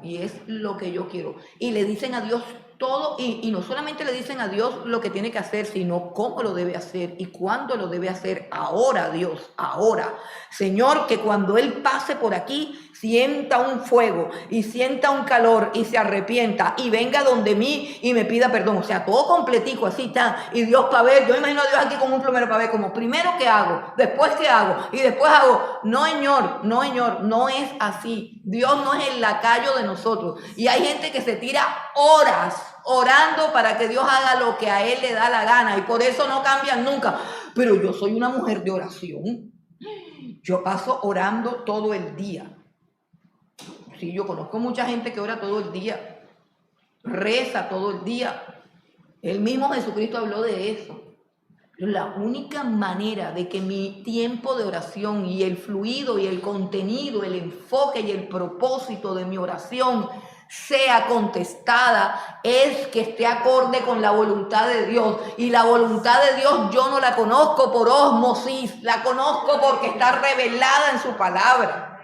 y es lo que yo quiero. Y le dicen a Dios todo, y no solamente le dicen a Dios lo que tiene que hacer, sino cómo lo debe hacer y cuándo lo debe hacer. Ahora, Dios, ahora. Señor, que cuando Él pase por aquí, sienta un fuego y sienta un calor y se arrepienta y venga donde mí y me pida perdón. O sea, todo completico, así está. Y Dios para ver, yo imagino a Dios aquí con un plomero para ver como primero qué hago, después qué hago y después hago. No, señor, no es así. Dios no es el lacayo de nosotros. Y hay gente que se tira horas orando para que Dios haga lo que a Él le da la gana y por eso no cambian nunca. Pero yo soy una mujer de oración. Yo paso orando todo el día. Sí, yo conozco mucha gente que ora todo el día, reza todo el día. El mismo Jesucristo habló de eso. La única manera de que mi tiempo de oración y el fluido y el contenido, el enfoque y el propósito de mi oración sea contestada es que esté acorde con la voluntad de Dios. Y la voluntad de Dios yo no la conozco por ósmosis, la conozco porque está revelada en su palabra.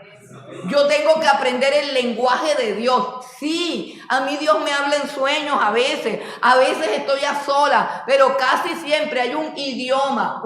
Yo tengo que aprender el lenguaje de Dios. Sí, a mí Dios me habla en sueños a veces estoy a sola, pero casi siempre hay un idioma.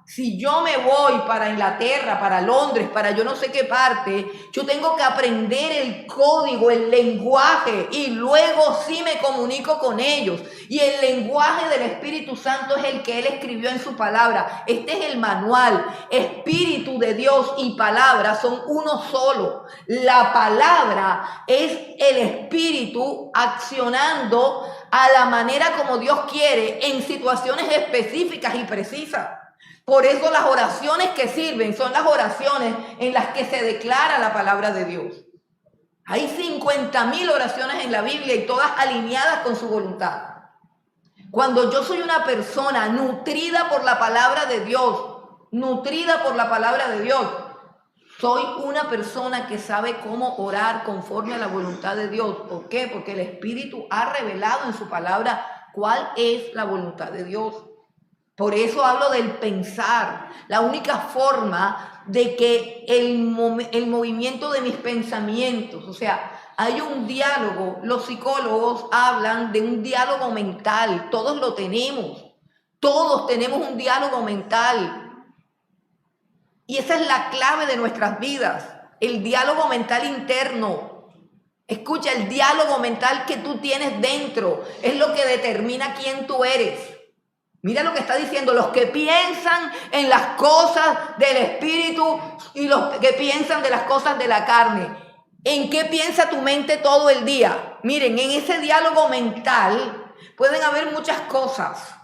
Si yo me voy para Inglaterra, para Londres, para yo no sé qué parte, yo tengo que aprender el código, el lenguaje, y luego sí me comunico con ellos. Y el lenguaje del Espíritu Santo es el que Él escribió en su palabra. Este es el manual. Espíritu de Dios y palabra son uno solo. La palabra es el Espíritu accionando a la manera como Dios quiere en situaciones específicas y precisas. Por eso las oraciones que sirven son las oraciones en las que se declara la palabra de Dios. Hay 50,000 oraciones en la Biblia y todas alineadas con su voluntad. Cuando yo soy una persona nutrida por la palabra de Dios, soy una persona que sabe cómo orar conforme a la voluntad de Dios. ¿Por qué? Porque el Espíritu ha revelado en su palabra cuál es la voluntad de Dios. Por eso hablo del pensar. La única forma de que el movimiento de mis pensamientos, o sea, hay un diálogo. Los psicólogos hablan de un diálogo mental. Todos lo tenemos. Todos tenemos un diálogo mental. Y esa es la clave de nuestras vidas. El diálogo mental interno. Escucha, el diálogo mental que tú tienes dentro es lo que determina quién tú eres. Mira lo que está diciendo, los que piensan en las cosas del espíritu y los que piensan de las cosas de la carne. ¿En qué piensa tu mente todo el día? Miren, en ese diálogo mental pueden haber muchas cosas.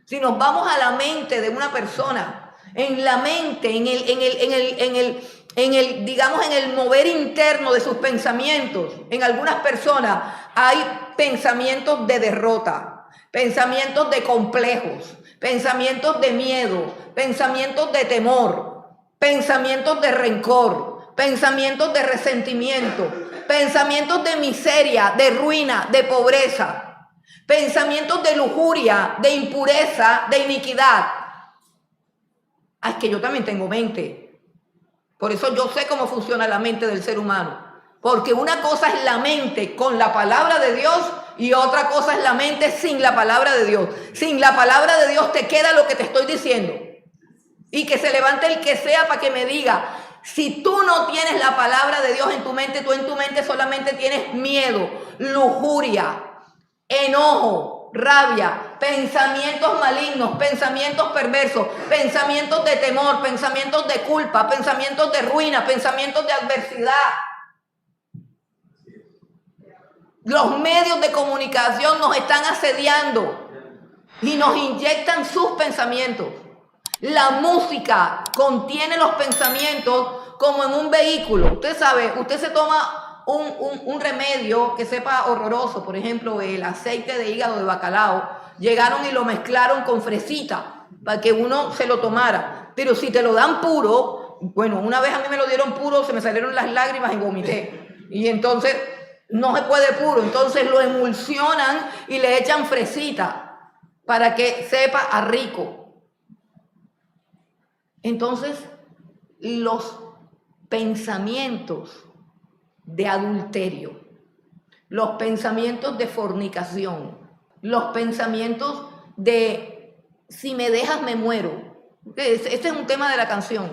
Si nos vamos a la mente de una persona, en la mente, digamos, en el mover interno de sus pensamientos, en algunas personas hay pensamientos de derrota. Pensamientos de complejos, pensamientos de miedo, pensamientos de temor, pensamientos de rencor, pensamientos de resentimiento, pensamientos de miseria, de ruina, de pobreza, pensamientos de lujuria, de impureza, de iniquidad. Es que yo también tengo mente. Por eso yo sé cómo funciona la mente del ser humano. Porque una cosa es la mente con la palabra de Dios y otra cosa es la mente sin la palabra de Dios. Sin la palabra de Dios te queda lo que te estoy diciendo. Y que se levante el que sea para que me diga, si tú no tienes la palabra de Dios en tu mente, tú en tu mente solamente tienes miedo, lujuria, enojo, rabia, pensamientos malignos, pensamientos perversos, pensamientos de temor, pensamientos de culpa, pensamientos de ruina, pensamientos de adversidad. Los medios de comunicación nos están asediando y nos inyectan sus pensamientos. La música contiene los pensamientos como en un vehículo. Usted sabe, usted se toma un remedio que sepa horroroso, por ejemplo, el aceite de hígado de bacalao. Llegaron y lo mezclaron con fresita para que uno se lo tomara. Pero si te lo dan puro, bueno, una vez a mí me lo dieron puro, se me salieron las lágrimas y vomité. Y entonces no se puede puro, entonces lo emulsionan y le echan fresita para que sepa a rico. Entonces, los pensamientos de adulterio, los pensamientos de fornicación, los pensamientos de si me dejas me muero. Este es un tema de la canción,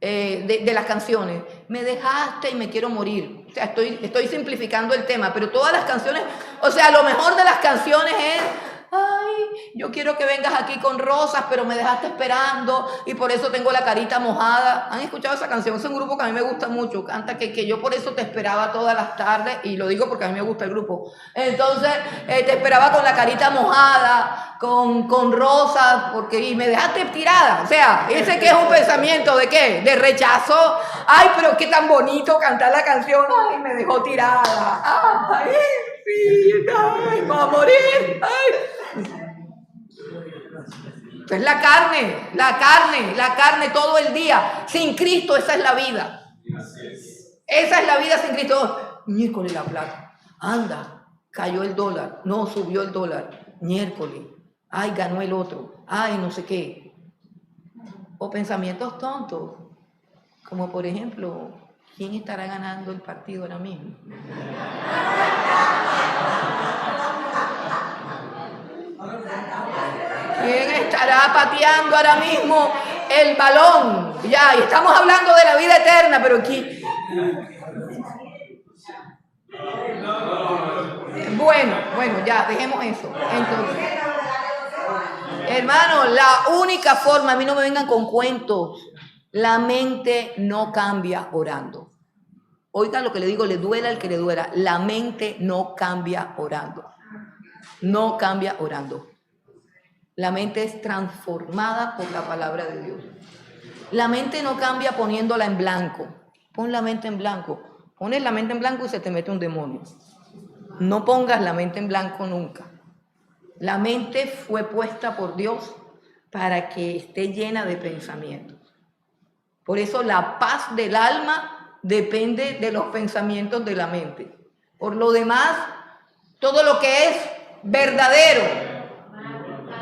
de las canciones. Me dejaste y me quiero morir. O sea, estoy simplificando el tema, pero todas las canciones, o sea, lo mejor de las canciones es: ay, yo quiero que vengas aquí con rosas, pero me dejaste esperando y por eso tengo la carita mojada. ¿Han escuchado esa canción? Es un grupo que a mí me gusta mucho. Canta que yo por eso te esperaba todas las tardes, y lo digo porque a mí me gusta el grupo. Entonces, te esperaba con la carita mojada, con rosas, y me dejaste tirada. O sea, ese que es un pensamiento de ¿qué? De rechazo. Ay, pero qué tan bonito cantar la canción. Ay, me dejó tirada. Ay, sí, ay, me voy a morir. Ay. Es la carne todo el día. Sin Cristo, esa es la vida. Esa es la vida sin Cristo. Miércoles la plata. Anda, cayó el dólar. No, subió el dólar. Miércoles. Ay, ganó el otro. Ay, no sé qué. O pensamientos tontos. Como por ejemplo, ¿quién estará ganando el partido ahora mismo? ¿Quién estará pateando ahora mismo el balón? Ya, y estamos hablando de la vida eterna, pero aquí. Bueno, ya, dejemos eso. Entonces, hermano, la única forma, a mí no me vengan con cuentos. La mente no cambia orando. Oigan lo que le digo, le duela al que le duela. La mente no cambia orando. No cambia orando. La mente es transformada por la palabra de Dios. La mente no cambia poniéndola en blanco. Pon la mente en blanco. Pones la mente en blanco y se te mete un demonio. No pongas la mente en blanco nunca. La mente fue puesta por Dios para que esté llena de pensamientos. Por eso la paz del alma depende de los pensamientos de la mente. Por lo demás, todo lo que es verdadero,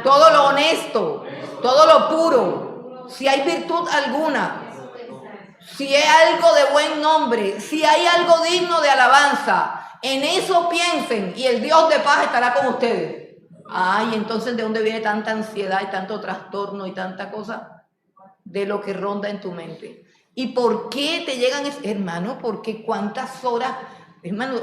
todo lo honesto, todo lo puro, si hay virtud alguna, si hay algo de buen nombre, si hay algo digno de alabanza, en eso piensen y el Dios de paz estará con ustedes. Ay, entonces, ¿de dónde viene tanta ansiedad y tanto trastorno y tanta cosa? De lo que ronda en tu mente. ¿Y por qué te llegan, hermano? Porque cuántas horas, hermano,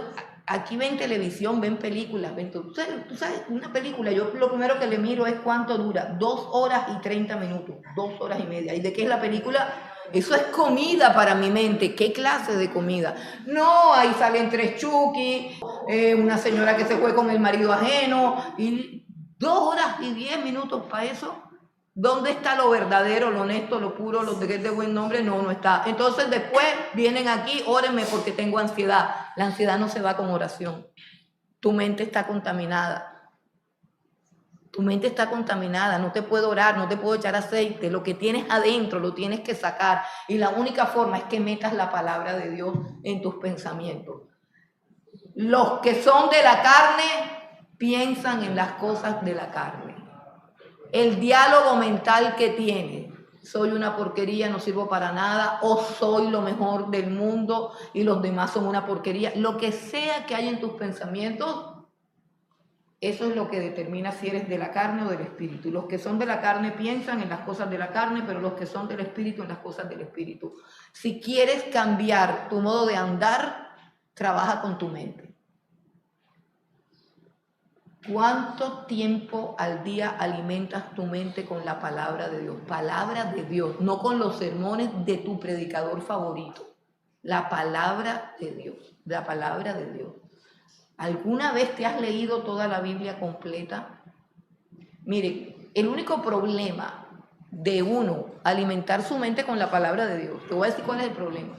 aquí ven televisión, ven películas, ven todo. ¿Tú sabes, una película, yo lo primero que le miro es cuánto dura, 2 horas y 30 minutos, 2 horas y media. ¿Y de qué es la película? Eso es comida para mi mente. ¿Qué clase de comida? No, ahí salen 3 Chucky, una señora que se fue con el marido ajeno, y 2 horas y 10 minutos para eso. ¿Dónde está lo verdadero, lo honesto, lo puro, lo que es de buen nombre? No está. Entonces después vienen aquí, órenme porque tengo ansiedad. La ansiedad no se va con oración. Tu mente está contaminada. Tu mente está contaminada, no te puedo orar, no te puedo echar aceite. Lo que tienes adentro lo tienes que sacar. Y la única forma es que metas la palabra de Dios en tus pensamientos. Los que son de la carne piensan en las cosas de la carne. El diálogo mental que tiene soy una porquería, no sirvo para nada, o soy lo mejor del mundo y los demás son una porquería. Lo que sea que hay en tus pensamientos, eso es lo que determina si eres de la carne o del espíritu. Los que son de la carne piensan en las cosas de la carne, pero los que son del espíritu en las cosas del espíritu. Si quieres cambiar tu modo de andar, trabaja con tu mente. ¿Cuánto tiempo al día alimentas tu mente con la palabra de Dios? Palabra de Dios, no con los sermones de tu predicador favorito. La palabra de Dios, la palabra de Dios. ¿Alguna vez te has leído toda la Biblia completa? Mire, el único problema de uno alimentar su mente con la palabra de Dios, te voy a decir cuál es el problema.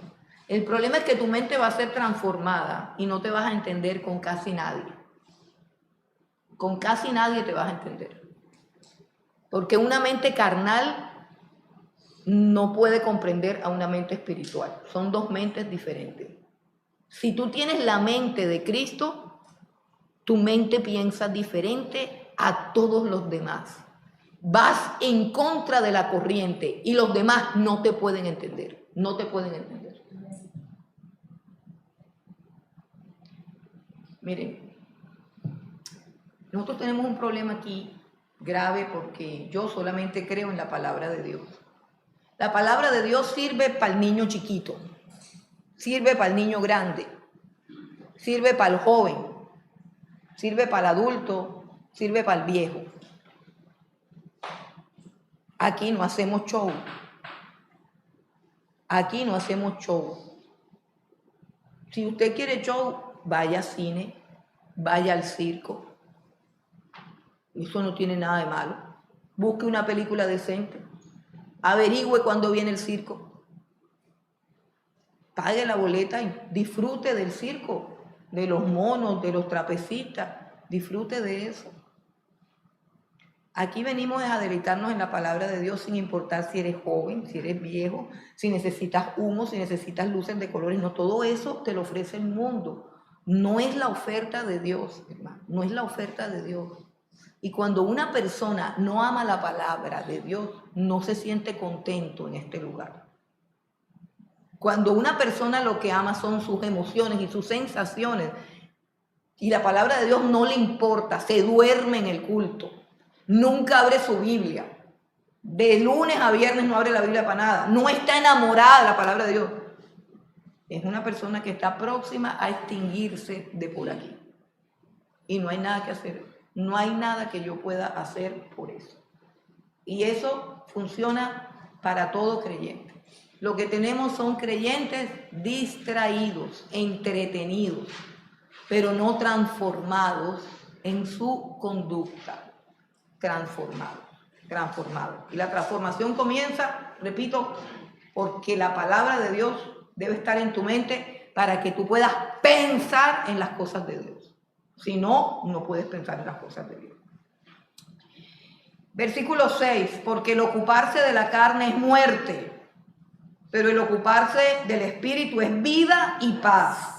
El problema es que tu mente va a ser transformada y no te vas a entender con casi nadie. Con casi nadie te vas a entender. Porque una mente carnal no puede comprender a una mente espiritual. Son dos mentes diferentes. Si tú tienes la mente de Cristo, tu mente piensa diferente a todos los demás. Vas en contra de la corriente y los demás no te pueden entender. No te pueden entender. Miren, nosotros tenemos un problema aquí grave porque yo solamente creo en la palabra de Dios. La palabra de Dios sirve para el niño chiquito, sirve para el niño grande, sirve para el joven, sirve para el adulto, sirve para el viejo. Aquí no hacemos show. Aquí no hacemos show. Si usted quiere show, vaya al cine, vaya al circo. Eso no tiene nada de malo. Busque una película decente. Averigüe cuándo viene el circo. Pague la boleta y disfrute del circo, de los monos, de los trapecistas. Disfrute de eso. Aquí venimos a deleitarnos en la palabra de Dios sin importar si eres joven, si eres viejo, si necesitas humo, si necesitas luces de colores. No, todo eso te lo ofrece el mundo. No es la oferta de Dios, hermano. No es la oferta de Dios. Y cuando una persona no ama la palabra de Dios, no se siente contento en este lugar. Cuando una persona lo que ama son sus emociones y sus sensaciones, y la palabra de Dios no le importa, se duerme en el culto, nunca abre su Biblia, de lunes a viernes no abre la Biblia para nada, no está enamorada de la palabra de Dios, es una persona que está próxima a extinguirse de por aquí. Y no hay nada que hacer. No hay nada que yo pueda hacer por eso. Y eso funciona para todo creyente. Lo que tenemos son creyentes distraídos, entretenidos, pero no transformados en su conducta. Transformados. Y la transformación comienza, repito, porque la palabra de Dios debe estar en tu mente para que tú puedas pensar en las cosas de Dios. Si no, no puedes pensar en las cosas de Dios. Versículo 6, porque el ocuparse de la carne es muerte, pero el ocuparse del espíritu es vida y paz.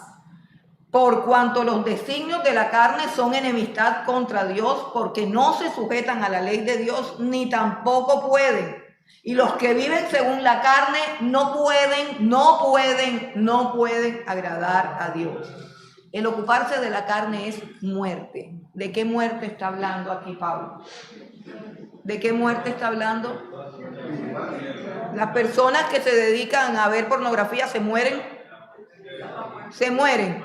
Por cuanto los designios de la carne son enemistad contra Dios, porque no se sujetan a la ley de Dios, ni tampoco pueden. Y los que viven según la carne no pueden agradar a Dios. El ocuparse de la carne es muerte. ¿De qué muerte está hablando aquí Pablo? ¿De qué muerte está hablando? Las personas que se dedican a ver pornografía se mueren. Se mueren.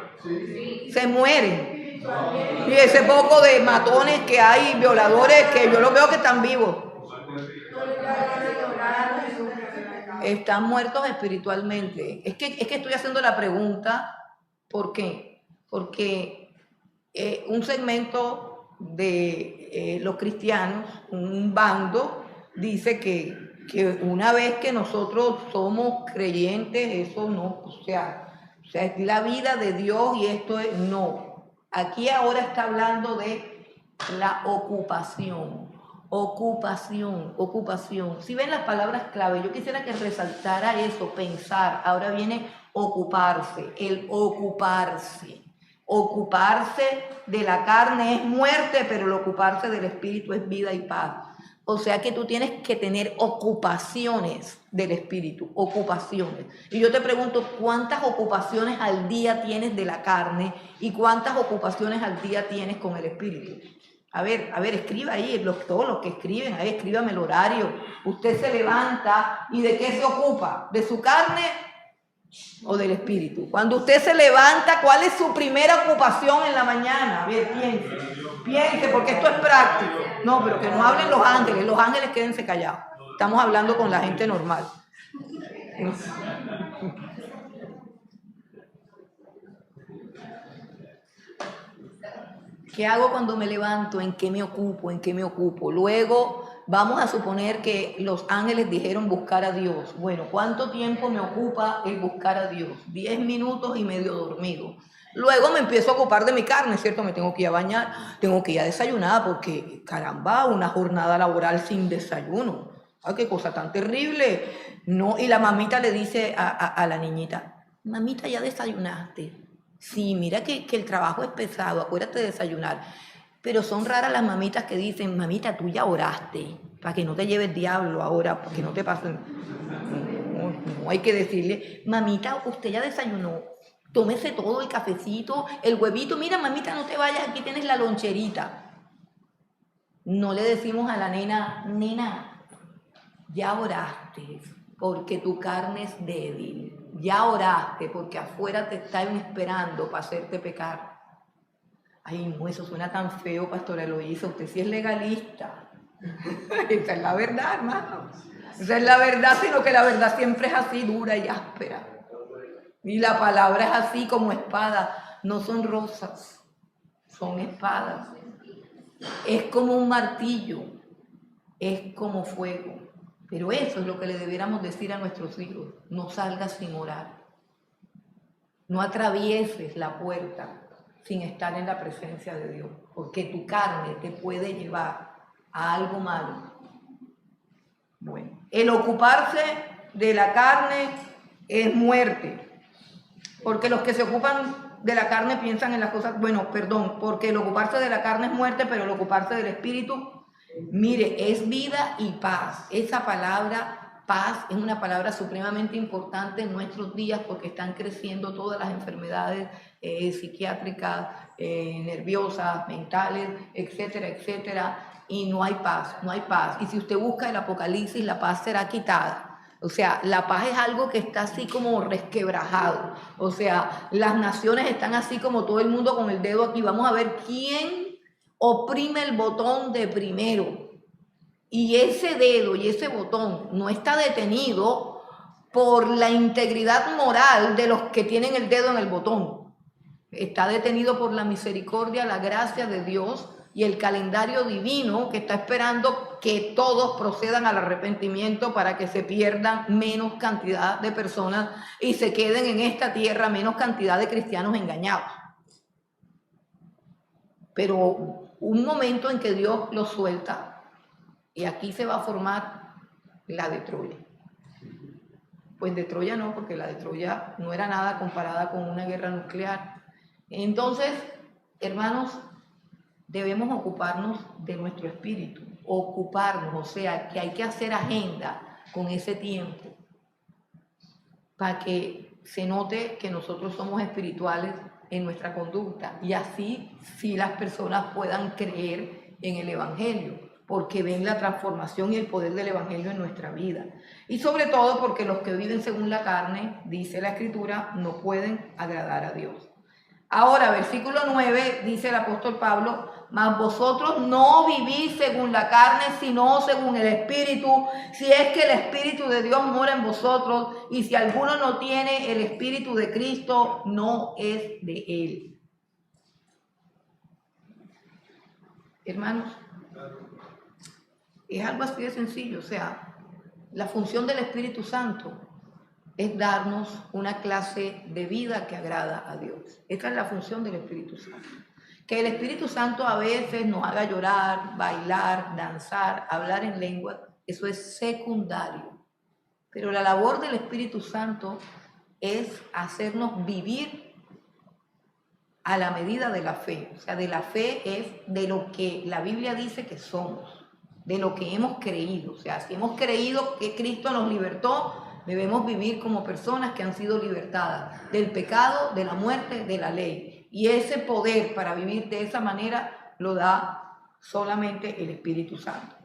Y ese poco de matones que hay, violadores, que yo los veo que están vivos. Están muertos espiritualmente. Es que estoy haciendo la pregunta, ¿por qué? Porque un segmento de los cristianos, un bando, dice que una vez que nosotros somos creyentes, eso no, o sea, es la vida de Dios y esto es, no. Aquí ahora está hablando de la ocupación. Si ven las palabras clave, yo quisiera que resaltara eso, pensar. Ahora viene ocuparse, el ocuparse. Ocuparse de la carne es muerte, pero el ocuparse del espíritu es vida y paz. O sea que tú tienes que tener ocupaciones del espíritu, ocupaciones. Y yo te pregunto, ¿cuántas ocupaciones al día tienes de la carne y cuántas ocupaciones al día tienes con el espíritu? A ver, escriba ahí, todos los que escriben, ahí escríbame el horario. Usted se levanta y ¿de qué se ocupa? ¿De su carne o del espíritu? Cuando usted se levanta, ¿cuál es su primera ocupación en la mañana? A ver, piense, porque esto es práctico. No, pero que no hablen los ángeles quédense callados. Estamos hablando con la gente normal. ¿Qué hago cuando me levanto? ¿En qué me ocupo? ¿En qué me ocupo? Luego vamos a suponer que los ángeles dijeron buscar a Dios. Bueno, ¿cuánto tiempo me ocupa el buscar a Dios? 10 minutos y medio dormido. Luego me empiezo a ocupar de mi carne, ¿cierto? Me tengo que ir a bañar, tengo que ir a desayunar porque, caramba, una jornada laboral sin desayuno. ¡Ay, qué cosa tan terrible! No, y la mamita le dice a la niñita, mamita, ¿ya desayunaste? Sí, mira que el trabajo es pesado, acuérdate de desayunar. Pero son raras las mamitas que dicen, mamita, tú ya oraste, para que no te lleve el diablo ahora, para que no te pasen. No hay que decirle, mamita, usted ya desayunó, tómese todo, el cafecito, el huevito, mira, mamita, no te vayas, aquí tienes la loncherita. No le decimos a la nena, nena, ya oraste, porque tu carne es débil. Ya oraste porque afuera te están esperando para hacerte pecar. Ay, no, eso suena tan feo, Pastora Eloísa. Usted sí es legalista. Esa es la verdad, hermano. Esa es la verdad, sino que la verdad siempre es así, dura y áspera. Y la palabra es así como espada. No son rosas, son espadas. Es como un martillo, es como fuego. Pero eso es lo que le debiéramos decir a nuestros hijos. No salgas sin orar. No atravieses la puerta sin estar en la presencia de Dios. Porque tu carne te puede llevar a algo malo. Bueno, el ocuparse de la carne es muerte. Porque los que se ocupan de la carne piensan en las cosas... porque el ocuparse de la carne es muerte, pero el ocuparse del espíritu... Mire, es vida y paz. Esa palabra paz es una palabra supremamente importante en nuestros días porque están creciendo todas las enfermedades psiquiátricas, nerviosas, mentales, etcétera, etcétera. Y no hay paz, no hay paz. Y si usted busca el Apocalipsis, la paz será quitada. O sea, la paz es algo que está así como resquebrajado. O sea, las naciones están así como todo el mundo con el dedo aquí. Vamos a ver quién oprime el botón de primero. Y ese dedo y ese botón no está detenido por la integridad moral de los que tienen el dedo en el botón. Está detenido por la misericordia, la gracia de Dios y el calendario divino que está esperando que todos procedan al arrepentimiento para que se pierdan menos cantidad de personas y se queden en esta tierra menos cantidad de cristianos engañados. Pero un momento en que Dios lo suelta y aquí se va a formar la de Troya. Pues de Troya no, porque la de Troya no era nada comparada con una guerra nuclear. Entonces, hermanos, debemos ocuparnos de nuestro espíritu, ocuparnos, o sea, que hay que hacer agenda con ese tiempo para que se note que nosotros somos espirituales en nuestra conducta y así sí las personas puedan creer en el Evangelio, porque ven la transformación y el poder del Evangelio en nuestra vida. Y sobre todo porque los que viven según la carne, dice la Escritura, no pueden agradar a Dios. Ahora, versículo 9, dice el apóstol Pablo, mas vosotros no vivís según la carne, sino según el Espíritu, si es que el Espíritu de Dios mora en vosotros, y si alguno no tiene el Espíritu de Cristo, no es de él. Hermanos, es algo así de sencillo, o sea, la función del Espíritu Santo es darnos una clase de vida que agrada a Dios. Esta es la función del Espíritu Santo. Que el Espíritu Santo a veces nos haga llorar, bailar, danzar, hablar en lengua, eso es secundario. Pero la labor del Espíritu Santo es hacernos vivir a la medida de la fe. O sea, de la fe es de lo que la Biblia dice que somos. de lo que hemos creído. O sea, si hemos creído que Cristo nos libertó, debemos vivir como personas que han sido libertadas del pecado, de la muerte, de la ley. Y ese poder para vivir de esa manera lo da solamente el Espíritu Santo.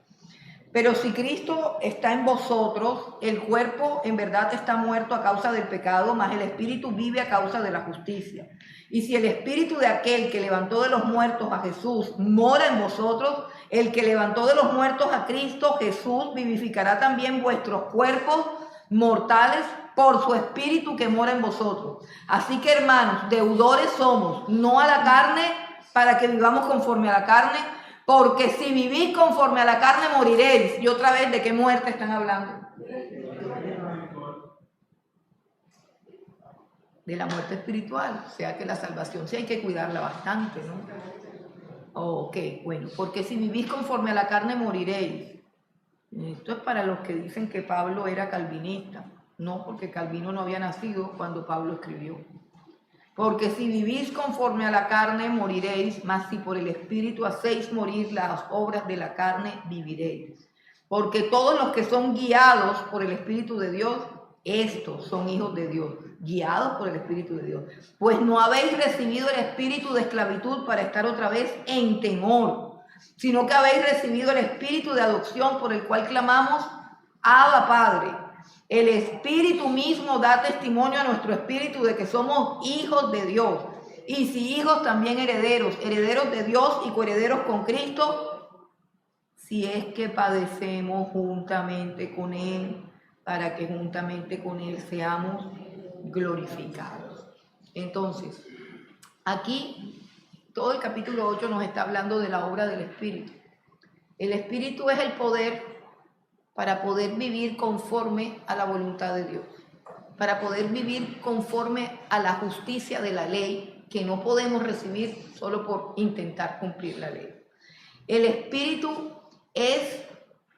Pero si Cristo está en vosotros, el cuerpo en verdad está muerto a causa del pecado, mas el Espíritu vive a causa de la justicia. Y si el Espíritu de aquel que levantó de los muertos a Jesús mora en vosotros, el que levantó de los muertos a Cristo Jesús vivificará también vuestros cuerpos mortales por su Espíritu que mora en vosotros. Así que, hermanos, deudores somos, no a la carne, para que vivamos conforme a la carne, porque si vivís conforme a la carne moriréis. Y otra vez, ¿de qué muerte están hablando? De la muerte espiritual. O sea que la salvación sí hay que cuidarla bastante, ¿no? Ok, bueno, porque si vivís conforme a la carne moriréis. Esto es para los que dicen que Pablo era calvinista. No, porque Calvino no había nacido cuando Pablo escribió. Porque si vivís conforme a la carne, moriréis, mas si por el Espíritu hacéis morir las obras de la carne, viviréis. Porque todos los que son guiados por el Espíritu de Dios, estos son hijos de Dios, guiados por el Espíritu de Dios. Pues no habéis recibido el espíritu de esclavitud para estar otra vez en temor, sino que habéis recibido el espíritu de adopción por el cual clamamos, Abba, Padre. El Espíritu mismo da testimonio a nuestro espíritu de que somos hijos de Dios. Y si hijos, también herederos, herederos de Dios y coherederos con Cristo, si es que padecemos juntamente con Él, para que juntamente con Él seamos glorificados. Entonces, aquí todo el capítulo 8 nos está hablando de la obra del Espíritu. El Espíritu es el poder para poder vivir conforme a la voluntad de Dios, para poder vivir conforme a la justicia de la ley que no podemos recibir solo por intentar cumplir la ley. El Espíritu es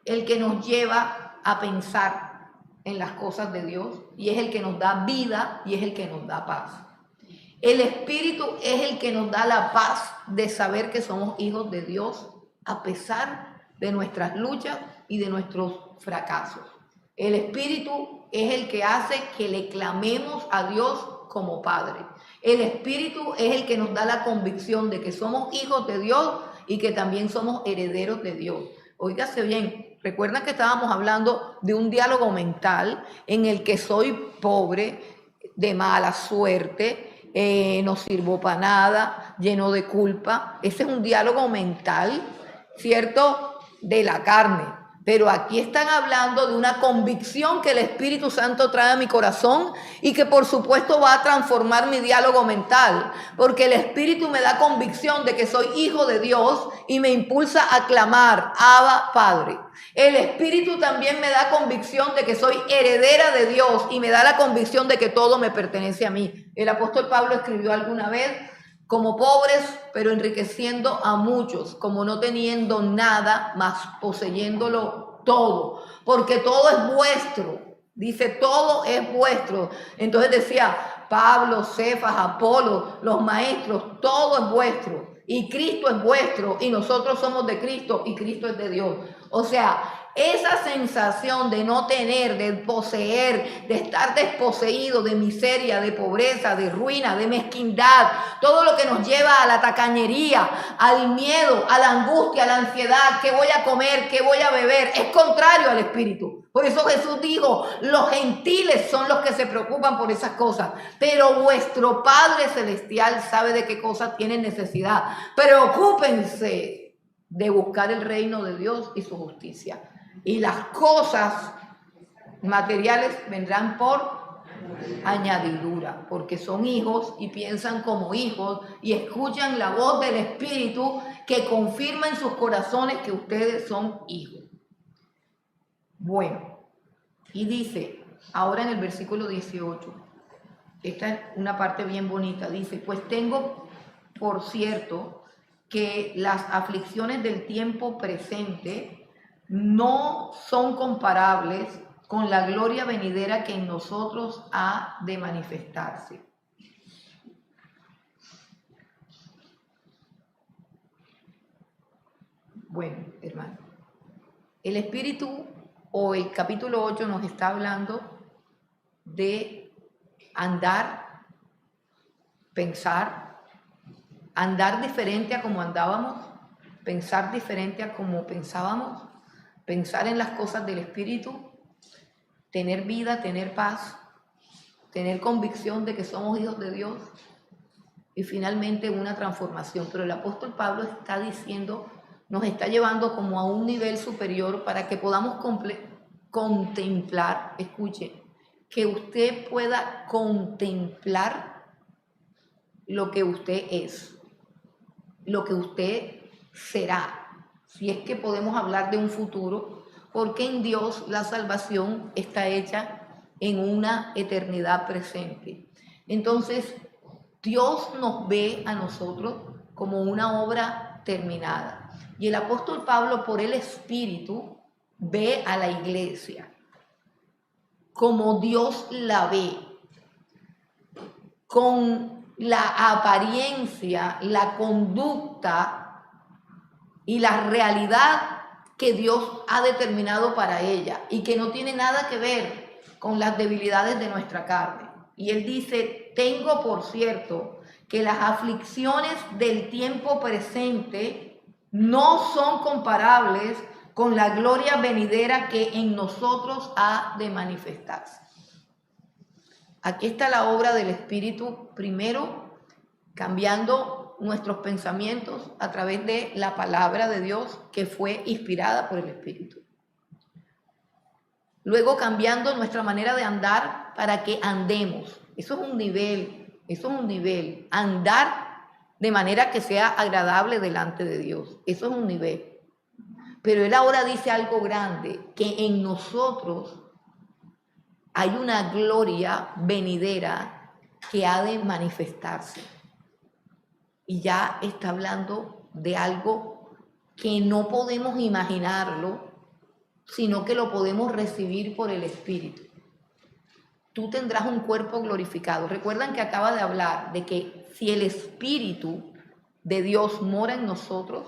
el que nos lleva a pensar en las cosas de Dios y es el que nos da vida y es el que nos da paz. El Espíritu es el que nos da la paz de saber que somos hijos de Dios a pesar de nuestras luchas y de nuestros fracasos. El Espíritu es el que hace que le clamemos a Dios como Padre. El Espíritu es el que nos da la convicción de que somos hijos de Dios y que también somos herederos de Dios. Óigase bien, recuerdan que estábamos hablando de un diálogo mental en el que soy pobre, de mala suerte, no sirvo para nada, lleno de culpa. Ese es un diálogo mental, ¿cierto?, de la carne. Pero aquí están hablando de una convicción que el Espíritu Santo trae a mi corazón y que por supuesto va a transformar mi diálogo mental, porque el Espíritu me da convicción de que soy hijo de Dios y me impulsa a clamar, Abba, Padre. El Espíritu también me da convicción de que soy heredera de Dios y me da la convicción de que todo me pertenece a mí. El apóstol Pablo escribió alguna vez: como pobres, pero enriqueciendo a muchos, como no teniendo nada, mas poseyéndolo todo, porque todo es vuestro. Dice, todo es vuestro. Entonces decía Pablo, Cefas, Apolo, los maestros, todo es vuestro. Y Cristo es vuestro, y nosotros somos de Cristo, y Cristo es de Dios. O sea, esa sensación de no tener, de poseer, de estar desposeído, de miseria, de pobreza, de ruina, de mezquindad, todo lo que nos lleva a la tacañería, al miedo, a la angustia, a la ansiedad, qué voy a comer, qué voy a beber, es contrario al Espíritu. Por eso Jesús dijo, los gentiles son los que se preocupan por esas cosas, pero vuestro Padre Celestial sabe de qué cosas tienen necesidad. Preocúpense de buscar el reino de Dios y su justicia. Y las cosas materiales vendrán por añadidura, porque son hijos y piensan como hijos y escuchan la voz del Espíritu que confirma en sus corazones que ustedes son hijos. Bueno, y dice, ahora en el versículo 18, esta es una parte bien bonita, dice, pues tengo por cierto que las aflicciones del tiempo presente no son comparables con la gloria venidera que en nosotros ha de manifestarse. Bueno, hermano, El Espíritu o el capítulo 8 nos está hablando de andar, pensar, andar diferente a como andábamos, pensar diferente a como pensábamos, pensar en las cosas del Espíritu, tener vida, tener paz, tener convicción de que somos hijos de Dios y finalmente una transformación. Pero el apóstol Pablo está diciendo, nos está llevando como a un nivel superior para que podamos contemplar, escuche, que usted pueda contemplar lo que usted es, lo que usted será, si es que podemos hablar de un futuro, porque en Dios la salvación está hecha en una eternidad presente. Entonces, Dios nos ve a nosotros como una obra terminada. Y el apóstol Pablo, por el Espíritu, ve a la iglesia como Dios la ve, con la apariencia, la conducta y la realidad que Dios ha determinado para ella y que no tiene nada que ver con las debilidades de nuestra carne. Y él dice, tengo por cierto que las aflicciones del tiempo presente no son comparables con la gloria venidera que en nosotros ha de manifestarse. Aquí está la obra del Espíritu, primero cambiando nuestros pensamientos a través de la palabra de Dios que fue inspirada por el Espíritu. Luego cambiando nuestra manera de andar para que andemos. Eso es un nivel. Andar de manera que sea agradable delante de Dios. Eso es un nivel. Pero él ahora dice algo grande, que en nosotros hay una gloria venidera que ha de manifestarse. Y ya está hablando de algo que no podemos imaginarlo, sino que lo podemos recibir por el Espíritu. Tú tendrás un cuerpo glorificado. Recuerdan que acaba de hablar de que si el Espíritu de Dios mora en nosotros,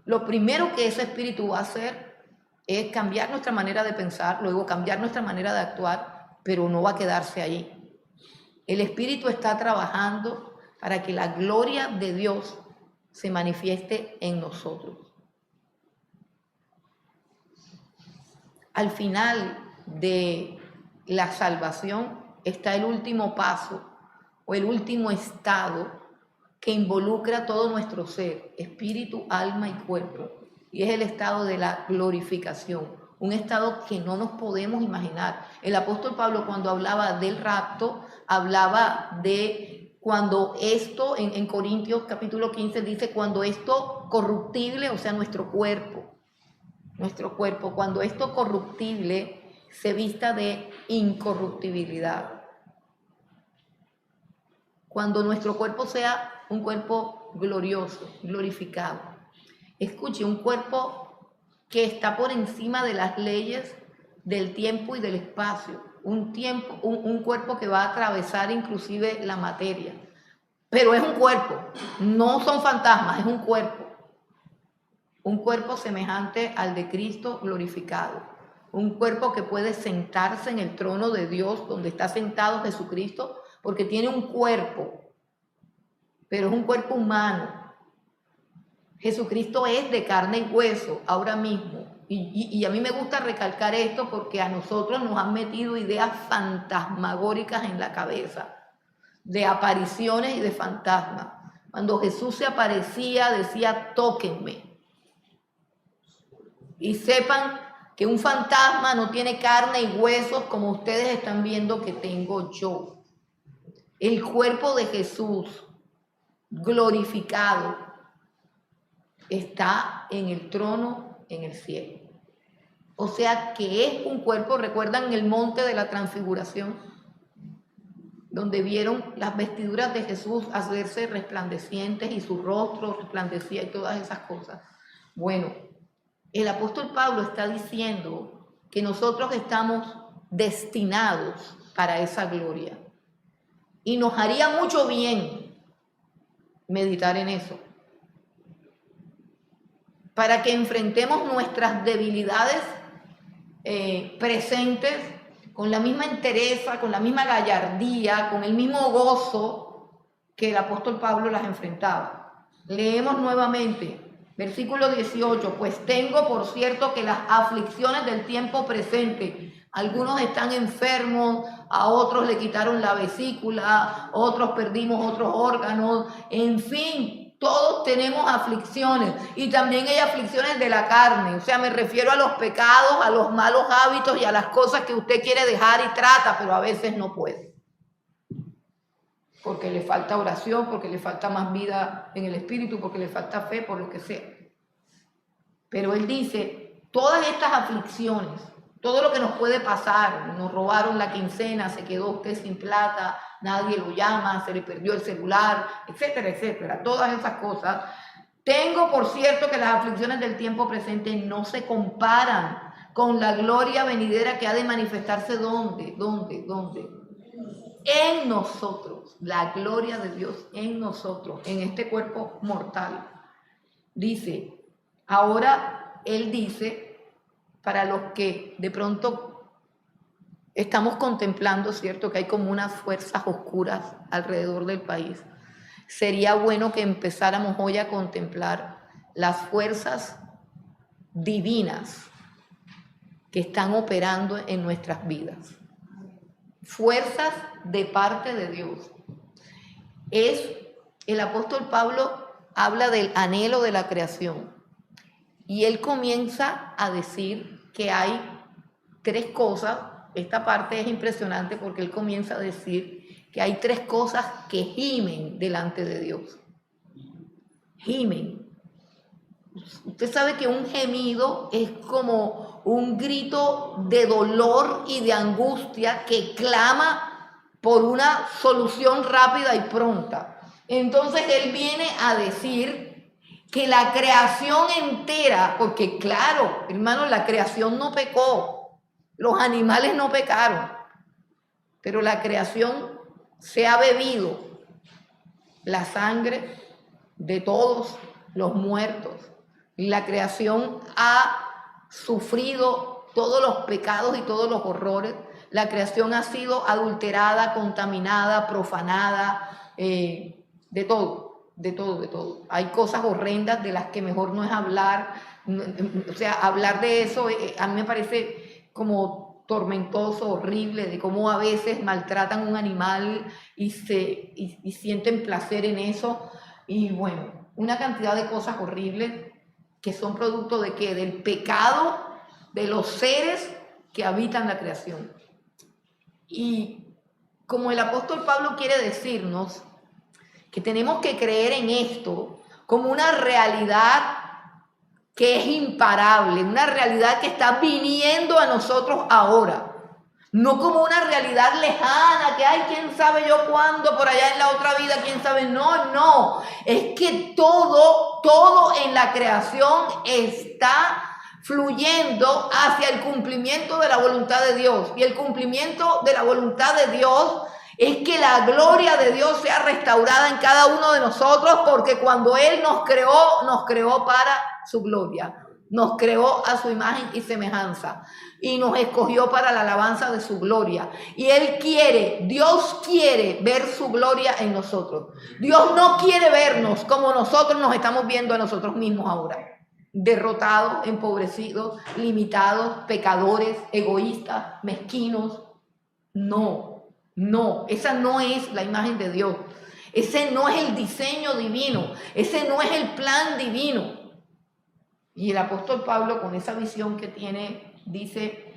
lo primero que ese Espíritu va a hacer es cambiar nuestra manera de pensar, luego cambiar nuestra manera de actuar, pero no va a quedarse ahí. El Espíritu está trabajando para que la gloria de Dios se manifieste en nosotros. Al final de la salvación está el último paso o el último estado que involucra todo nuestro ser, espíritu, alma y cuerpo, y es el estado de la glorificación, un estado que no nos podemos imaginar. El apóstol Pablo, cuando hablaba del rapto, hablaba de cuando esto, en Corintios capítulo 15 dice, cuando esto corruptible, o sea, nuestro cuerpo, cuando esto corruptible se vista de incorruptibilidad. Cuando nuestro cuerpo sea un cuerpo glorioso, glorificado. Escuche, un cuerpo que está por encima de las leyes del tiempo y del espacio. Un cuerpo que va a atravesar inclusive la materia. Pero es un cuerpo, no son fantasmas, es un cuerpo. Un cuerpo semejante al de Cristo glorificado. Un cuerpo que puede sentarse en el trono de Dios donde está sentado Jesucristo, porque tiene un cuerpo, pero es un cuerpo humano. Jesucristo es de carne y hueso ahora mismo. Y a mí me gusta recalcar esto porque a nosotros nos han metido ideas fantasmagóricas en la cabeza, de apariciones y de fantasmas. Cuando Jesús se aparecía, decía, tóquenme. Y sepan que un fantasma no tiene carne y huesos como ustedes están viendo que tengo yo. El cuerpo de Jesús glorificado está en el trono en el cielo. O sea que es un cuerpo, ¿recuerdan el monte de la transfiguración? Donde vieron las vestiduras de Jesús hacerse resplandecientes y su rostro resplandecía y todas esas cosas. Bueno, el apóstol Pablo está diciendo que nosotros estamos destinados para esa gloria. Y nos haría mucho bien meditar en eso. Para que enfrentemos nuestras debilidades presentes, con la misma entereza, con la misma gallardía, con el mismo gozo que el apóstol Pablo las enfrentaba. Leemos nuevamente, versículo 18, pues tengo por cierto que las aflicciones del tiempo presente, algunos están enfermos, a otros le quitaron la vesícula, otros perdimos otros órganos, en fin, todos tenemos aflicciones y también hay aflicciones de la carne, o sea, me refiero a los pecados, a los malos hábitos y a las cosas que usted quiere dejar y trata, pero a veces no puede. Porque le falta oración, porque le falta más vida en el espíritu, porque le falta fe, por lo que sea. Pero él dice, todas estas aflicciones, todo lo que nos puede pasar, nos robaron la quincena, se quedó usted sin plata, nadie lo llama, se le perdió el celular, etcétera, etcétera, todas esas cosas. Tengo por cierto que las aflicciones del tiempo presente no se comparan con la gloria venidera que ha de manifestarse ¿dónde? En nosotros, la gloria de Dios en nosotros, en este cuerpo mortal. Dice, ahora él dice, para los que de pronto estamos contemplando, ¿cierto? Que hay como unas fuerzas oscuras alrededor del país. Sería bueno que empezáramos hoy a contemplar las fuerzas divinas que están operando en nuestras vidas. Fuerzas de parte de Dios. El apóstol Pablo habla del anhelo de la creación y él comienza a decir que hay tres cosas. Esta parte es impresionante porque él comienza a decir que hay tres cosas que gimen delante de Dios. Gimen. Usted sabe que un gemido es como un grito de dolor y de angustia que clama por una solución rápida y pronta. Entonces él viene a decir que la creación entera, porque claro, hermanos, la creación no pecó, los animales no pecaron, pero la creación se ha bebido la sangre de todos los muertos. La creación ha sufrido todos los pecados y todos los horrores. La creación ha sido adulterada, contaminada, profanada, de todo. Hay cosas horrendas de las que mejor no es hablar. O sea, hablar de eso a mí me parece como tormentoso, horrible, de cómo a veces maltratan a un animal y sienten placer en eso. Y bueno, una cantidad de cosas horribles que son producto de ¿qué? Del pecado de los seres que habitan la creación. Y como el apóstol Pablo quiere decirnos que tenemos que creer en esto como una realidad que es imparable, una realidad que está viniendo a nosotros ahora, no como una realidad lejana, que hay quién sabe yo cuándo, por allá en la otra vida, quién sabe, no, es que todo en la creación está fluyendo hacia el cumplimiento de la voluntad de Dios, y el cumplimiento de la voluntad de Dios es que la gloria de Dios sea restaurada en cada uno de nosotros, porque cuando Él nos creó para su gloria, nos creó a su imagen y semejanza y nos escogió para la alabanza de su gloria. Y Dios quiere ver su gloria en nosotros. Dios no quiere vernos como nosotros nos estamos viendo a nosotros mismos ahora, derrotados, empobrecidos, limitados, pecadores, egoístas, mezquinos. No, esa no es la imagen de Dios. Ese no es el diseño divino. Ese no es el plan divino. Y el apóstol Pablo, con esa visión que tiene, dice,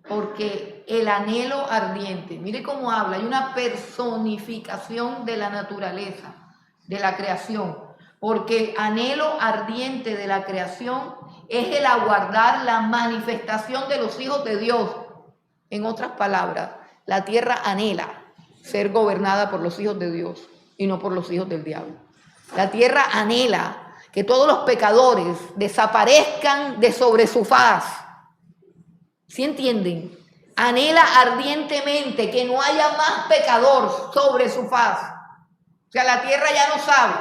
porque el anhelo ardiente, mire cómo habla, hay una personificación de la naturaleza, de la creación, porque el anhelo ardiente de la creación es el aguardar la manifestación de los hijos de Dios. En otras palabras, la tierra anhela ser gobernada por los hijos de Dios y no por los hijos del diablo. La tierra anhela que todos los pecadores desaparezcan de sobre su faz. ¿Sí entienden? Anhela ardientemente que no haya más pecador sobre su faz. O sea, la tierra ya no sabe.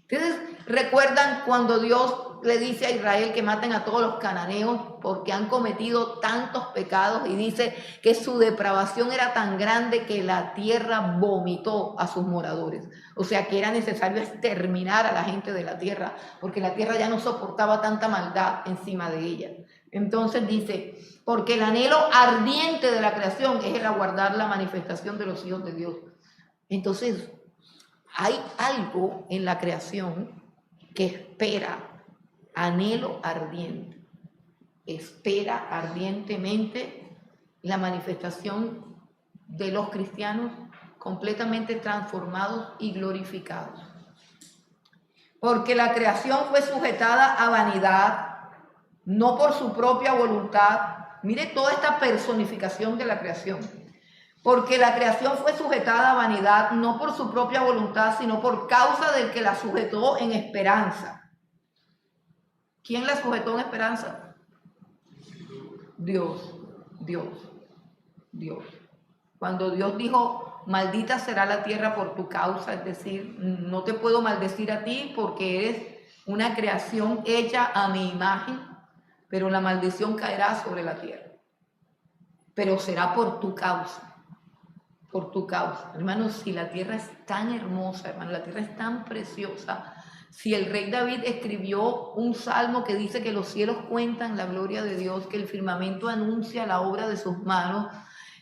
Ustedes recuerdan cuando Dios le dice a Israel que maten a todos los cananeos porque han cometido tantos pecados, y dice que su depravación era tan grande que la tierra vomitó a sus moradores. O sea que era necesario exterminar a la gente de la tierra porque la tierra ya no soportaba tanta maldad encima de ella. Entonces dice, porque el anhelo ardiente de la creación es el aguardar la manifestación de los hijos de Dios. Entonces, hay algo en la creación que espera, anhelo ardiente, espera ardientemente la manifestación de los cristianos completamente transformados y glorificados. Porque la creación fue sujetada a vanidad, no por su propia voluntad. Mire toda esta personificación de la creación. Porque la creación fue sujetada a vanidad, no por su propia voluntad, sino por causa del que la sujetó en esperanza. ¿Quién la sujetó en esperanza? Dios. Cuando Dios dijo, maldita será la tierra por tu causa, es decir, no te puedo maldecir a ti porque eres una creación hecha a mi imagen, pero la maldición caerá sobre la tierra. Pero será por tu causa. Por tu causa. Hermanos, si la tierra es tan hermosa, hermano, la tierra es tan preciosa, si el rey David escribió un salmo que dice que los cielos cuentan la gloria de Dios, que el firmamento anuncia la obra de sus manos,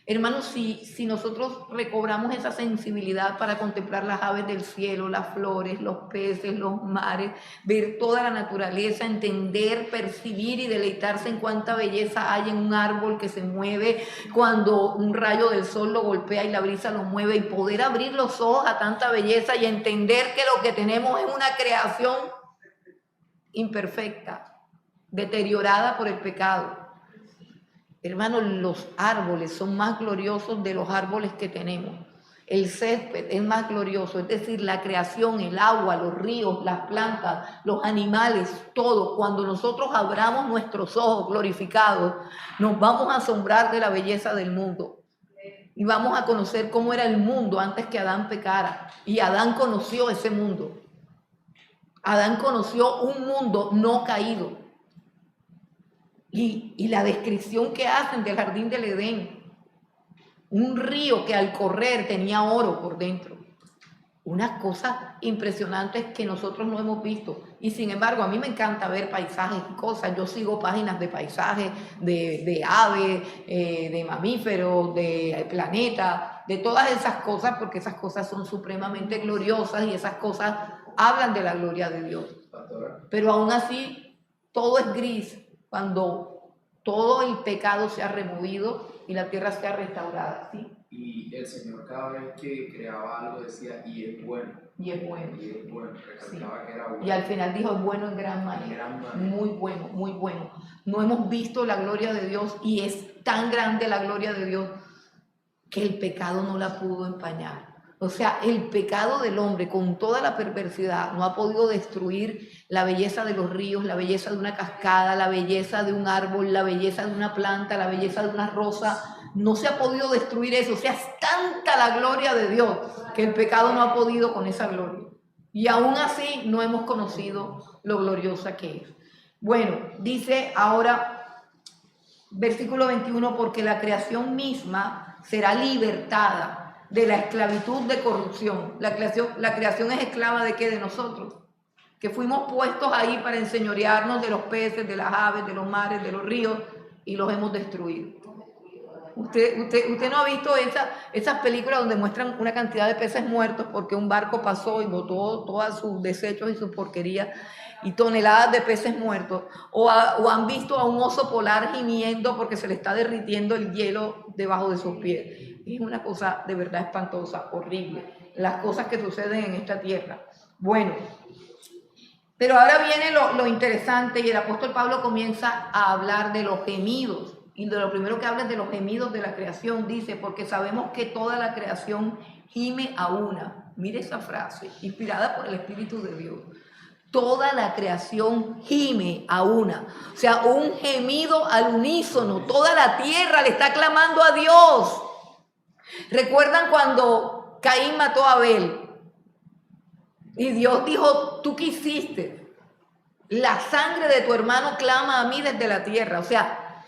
hermanos, si nosotros recobramos esa sensibilidad para contemplar las aves del cielo, las flores, los peces, los mares, ver toda la naturaleza, entender, percibir y deleitarse en cuánta belleza hay en un árbol que se mueve cuando un rayo del sol lo golpea y la brisa lo mueve, y poder abrir los ojos a tanta belleza y entender que lo que tenemos es una creación imperfecta, deteriorada por el pecado. Hermanos, los árboles son más gloriosos de los árboles que tenemos. El césped es más glorioso, es decir, la creación, el agua, los ríos, las plantas, los animales, todo. Cuando nosotros abramos nuestros ojos glorificados, nos vamos a asombrar de la belleza del mundo. Y vamos a conocer cómo era el mundo antes que Adán pecara. Y Adán conoció ese mundo. Adán conoció un mundo no caído. Y la descripción que hacen del jardín del Edén, un río que al correr tenía oro por dentro, unas cosas impresionantes que nosotros no hemos visto. Y sin embargo, a mí me encanta ver paisajes y cosas. Yo sigo páginas de paisajes, de aves, de mamíferos, de planeta, de todas esas cosas, porque esas cosas son supremamente gloriosas y esas cosas hablan de la gloria de Dios. Pero aún así, todo es gris cuando todo el pecado se ha removido y la tierra se ha restaurado, ¿sí? Y el Señor cada vez que creaba algo decía, y es bueno. Y es bueno. Y es bueno, recalcaba Sí. que era bueno. Y al final dijo, es bueno en gran manera. Muy bueno, muy bueno. No hemos visto la gloria de Dios, y es tan grande la gloria de Dios que el pecado no la pudo empañar. O sea, el pecado del hombre con toda la perversidad no ha podido destruir la belleza de los ríos, la belleza de una cascada, la belleza de un árbol, la belleza de una planta, la belleza de una rosa. No se ha podido destruir eso. O sea, es tanta la gloria de Dios que el pecado no ha podido con esa gloria. Y aún así no hemos conocido lo gloriosa que es. Bueno, dice ahora, versículo 21, porque la creación misma será libertada de la esclavitud de corrupción. La creación es esclava ¿de qué? De nosotros, que fuimos puestos ahí para enseñorearnos de los peces, de las aves, de los mares, de los ríos, y los hemos destruido. Usted no ha visto esas películas donde muestran una cantidad de peces muertos porque un barco pasó y botó todos sus desechos y sus porquerías y toneladas de peces muertos, o han visto a un oso polar gimiendo porque se le está derritiendo el hielo debajo de sus pies. Es una cosa de verdad espantosa, horrible, las cosas que suceden en esta tierra. Bueno, pero ahora viene lo interesante, y el apóstol Pablo comienza a hablar de los gemidos. Y de lo primero que habla es de los gemidos de la creación. Dice, porque sabemos que toda la creación gime a una. Mire esa frase, inspirada por el Espíritu de Dios. Toda la creación gime a una. O sea, un gemido al unísono. Toda la tierra le está clamando a Dios. ¿Recuerdan cuando Caín mató a Abel? Y Dios dijo, ¿tú qué hiciste? La sangre de tu hermano clama a mí desde la tierra. O sea,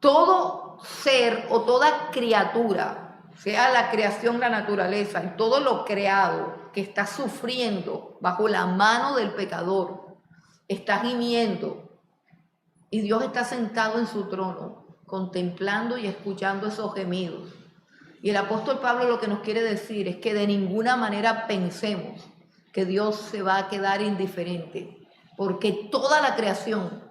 todo ser o toda criatura, sea la creación, la naturaleza y todo lo creado que está sufriendo bajo la mano del pecador, está gimiendo y Dios está sentado en su trono, contemplando y escuchando esos gemidos. Y el apóstol Pablo lo que nos quiere decir es que de ninguna manera pensemos que Dios se va a quedar indiferente, porque toda la creación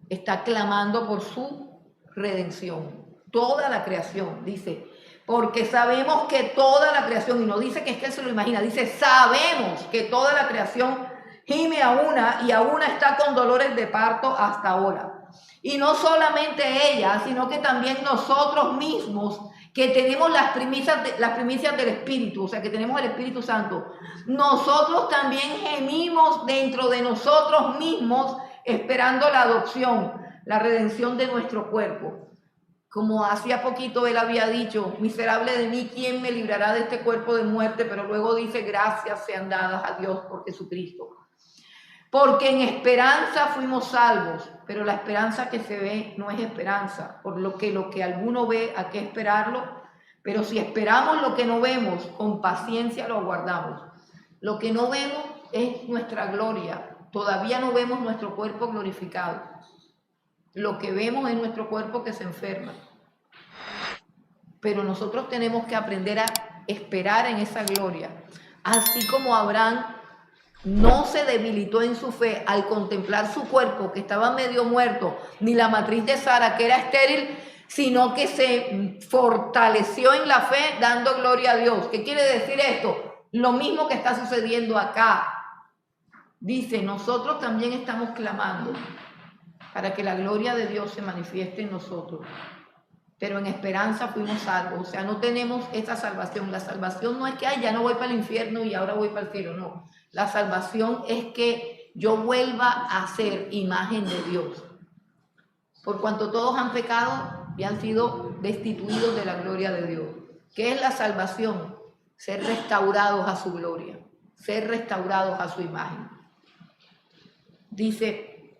está clamando por su redención. Toda la creación, dice, porque sabemos que toda la creación, y no dice que es que él se lo imagina, dice sabemos que toda la creación gime a una y a una está con dolores de parto hasta ahora. Y no solamente ella, sino que también nosotros mismos, que tenemos las primicias del Espíritu, o sea, que tenemos el Espíritu Santo, nosotros también gemimos dentro de nosotros mismos esperando la adopción, la redención de nuestro cuerpo. Como hacía poquito él había dicho, miserable de mí, ¿quién me librará de este cuerpo de muerte? Pero luego dice, gracias sean dadas a Dios por Jesucristo. Porque en esperanza fuimos salvos, pero la esperanza que se ve no es esperanza, por lo que alguno ve, ¿a qué esperarlo? Pero si esperamos lo que no vemos, con paciencia lo aguardamos. Lo que no vemos es nuestra gloria, todavía no vemos nuestro cuerpo glorificado. Lo que vemos es nuestro cuerpo que se enferma. Pero nosotros tenemos que aprender a esperar en esa gloria, así como Abraham no se debilitó en su fe al contemplar su cuerpo que estaba medio muerto, ni la matriz de Sara que era estéril, sino que se fortaleció en la fe dando gloria a Dios. ¿Qué quiere decir esto? Lo mismo que está sucediendo acá. Dice, nosotros también estamos clamando para que la gloria de Dios se manifieste en nosotros. Pero en esperanza fuimos salvos. O sea, no tenemos esa salvación. La salvación no es que, ya no voy para el infierno y ahora voy para el cielo. No. La salvación es que yo vuelva a ser imagen de Dios. Por cuanto todos han pecado y han sido destituidos de la gloria de Dios. ¿Qué es la salvación? Ser restaurados a su gloria. Ser restaurados a su imagen. Dice,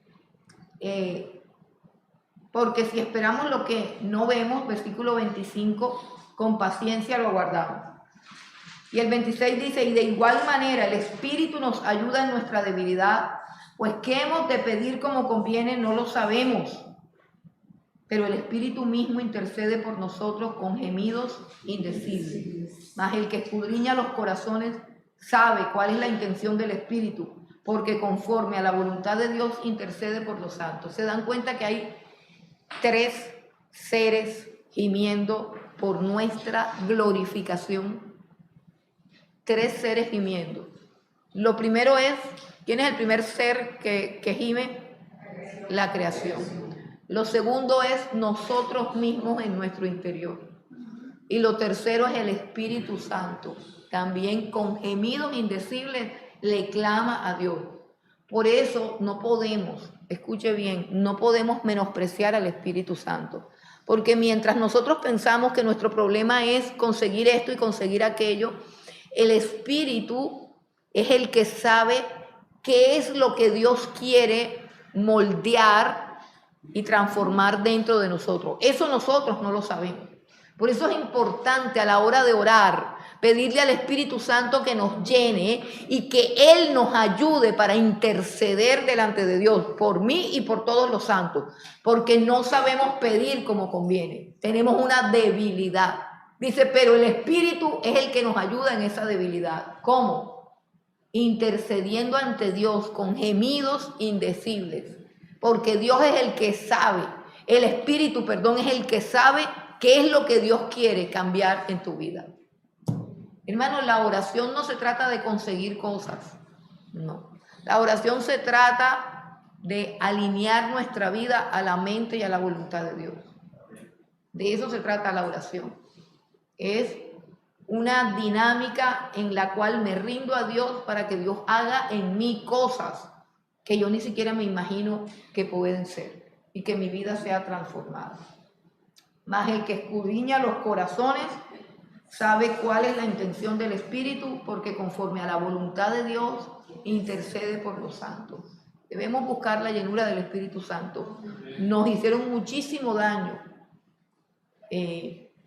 porque si esperamos lo que no vemos, versículo 25, con paciencia lo aguardamos. Y el 26 dice, y de igual manera el Espíritu nos ayuda en nuestra debilidad, pues qué hemos de pedir como conviene no lo sabemos, pero el Espíritu mismo intercede por nosotros con gemidos indecibles. Mas el que escudriña los corazones sabe cuál es la intención del Espíritu, porque conforme a la voluntad de Dios intercede por los santos. Se dan cuenta que hay 3 seres gimiendo por nuestra glorificación. 3 seres gimiendo. Lo primero es, ¿quién es el primer ser que gime? La creación. Lo segundo es nosotros mismos en nuestro interior. Y lo tercero es el Espíritu Santo. También con gemidos indecibles le clama a Dios. Por eso no podemos, escuche bien, no podemos menospreciar al Espíritu Santo. Porque mientras nosotros pensamos que nuestro problema es conseguir esto y conseguir aquello, el Espíritu es el que sabe qué es lo que Dios quiere moldear y transformar dentro de nosotros. Eso nosotros no lo sabemos. Por eso es importante a la hora de orar, pedirle al Espíritu Santo que nos llene y que Él nos ayude para interceder delante de Dios por mí y por todos los santos, porque no sabemos pedir como conviene. Tenemos una debilidad. Dice, pero el Espíritu es el que nos ayuda en esa debilidad. ¿Cómo? Intercediendo ante Dios con gemidos indecibles, porque Dios es el que sabe, el Espíritu, es el que sabe qué es lo que Dios quiere cambiar en tu vida. Hermano, la oración no se trata de conseguir cosas, no. La oración se trata de alinear nuestra vida a la mente y a la voluntad de Dios. De eso se trata la oración. Es una dinámica en la cual me rindo a Dios para que Dios haga en mí cosas que yo ni siquiera me imagino que pueden ser y que mi vida sea transformada. Mas el que escudriña los corazones sabe cuál es la intención del Espíritu, porque conforme a la voluntad de Dios intercede por los santos. Debemos buscar la llenura del Espíritu Santo. Nos hicieron muchísimo daño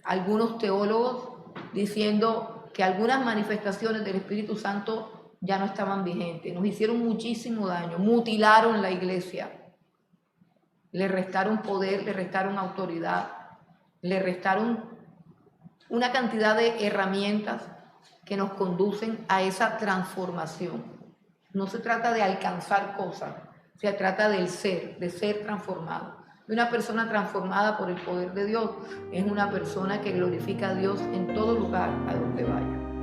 algunos teólogos diciendo que algunas manifestaciones del Espíritu Santo ya no estaban vigentes. Nos hicieron muchísimo daño, mutilaron la iglesia, le restaron poder, le restaron autoridad, le restaron una cantidad de herramientas que nos conducen a esa transformación. No se trata de alcanzar cosas, se trata del ser, de ser transformado. Y una persona transformada por el poder de Dios es una persona que glorifica a Dios en todo lugar a donde vaya.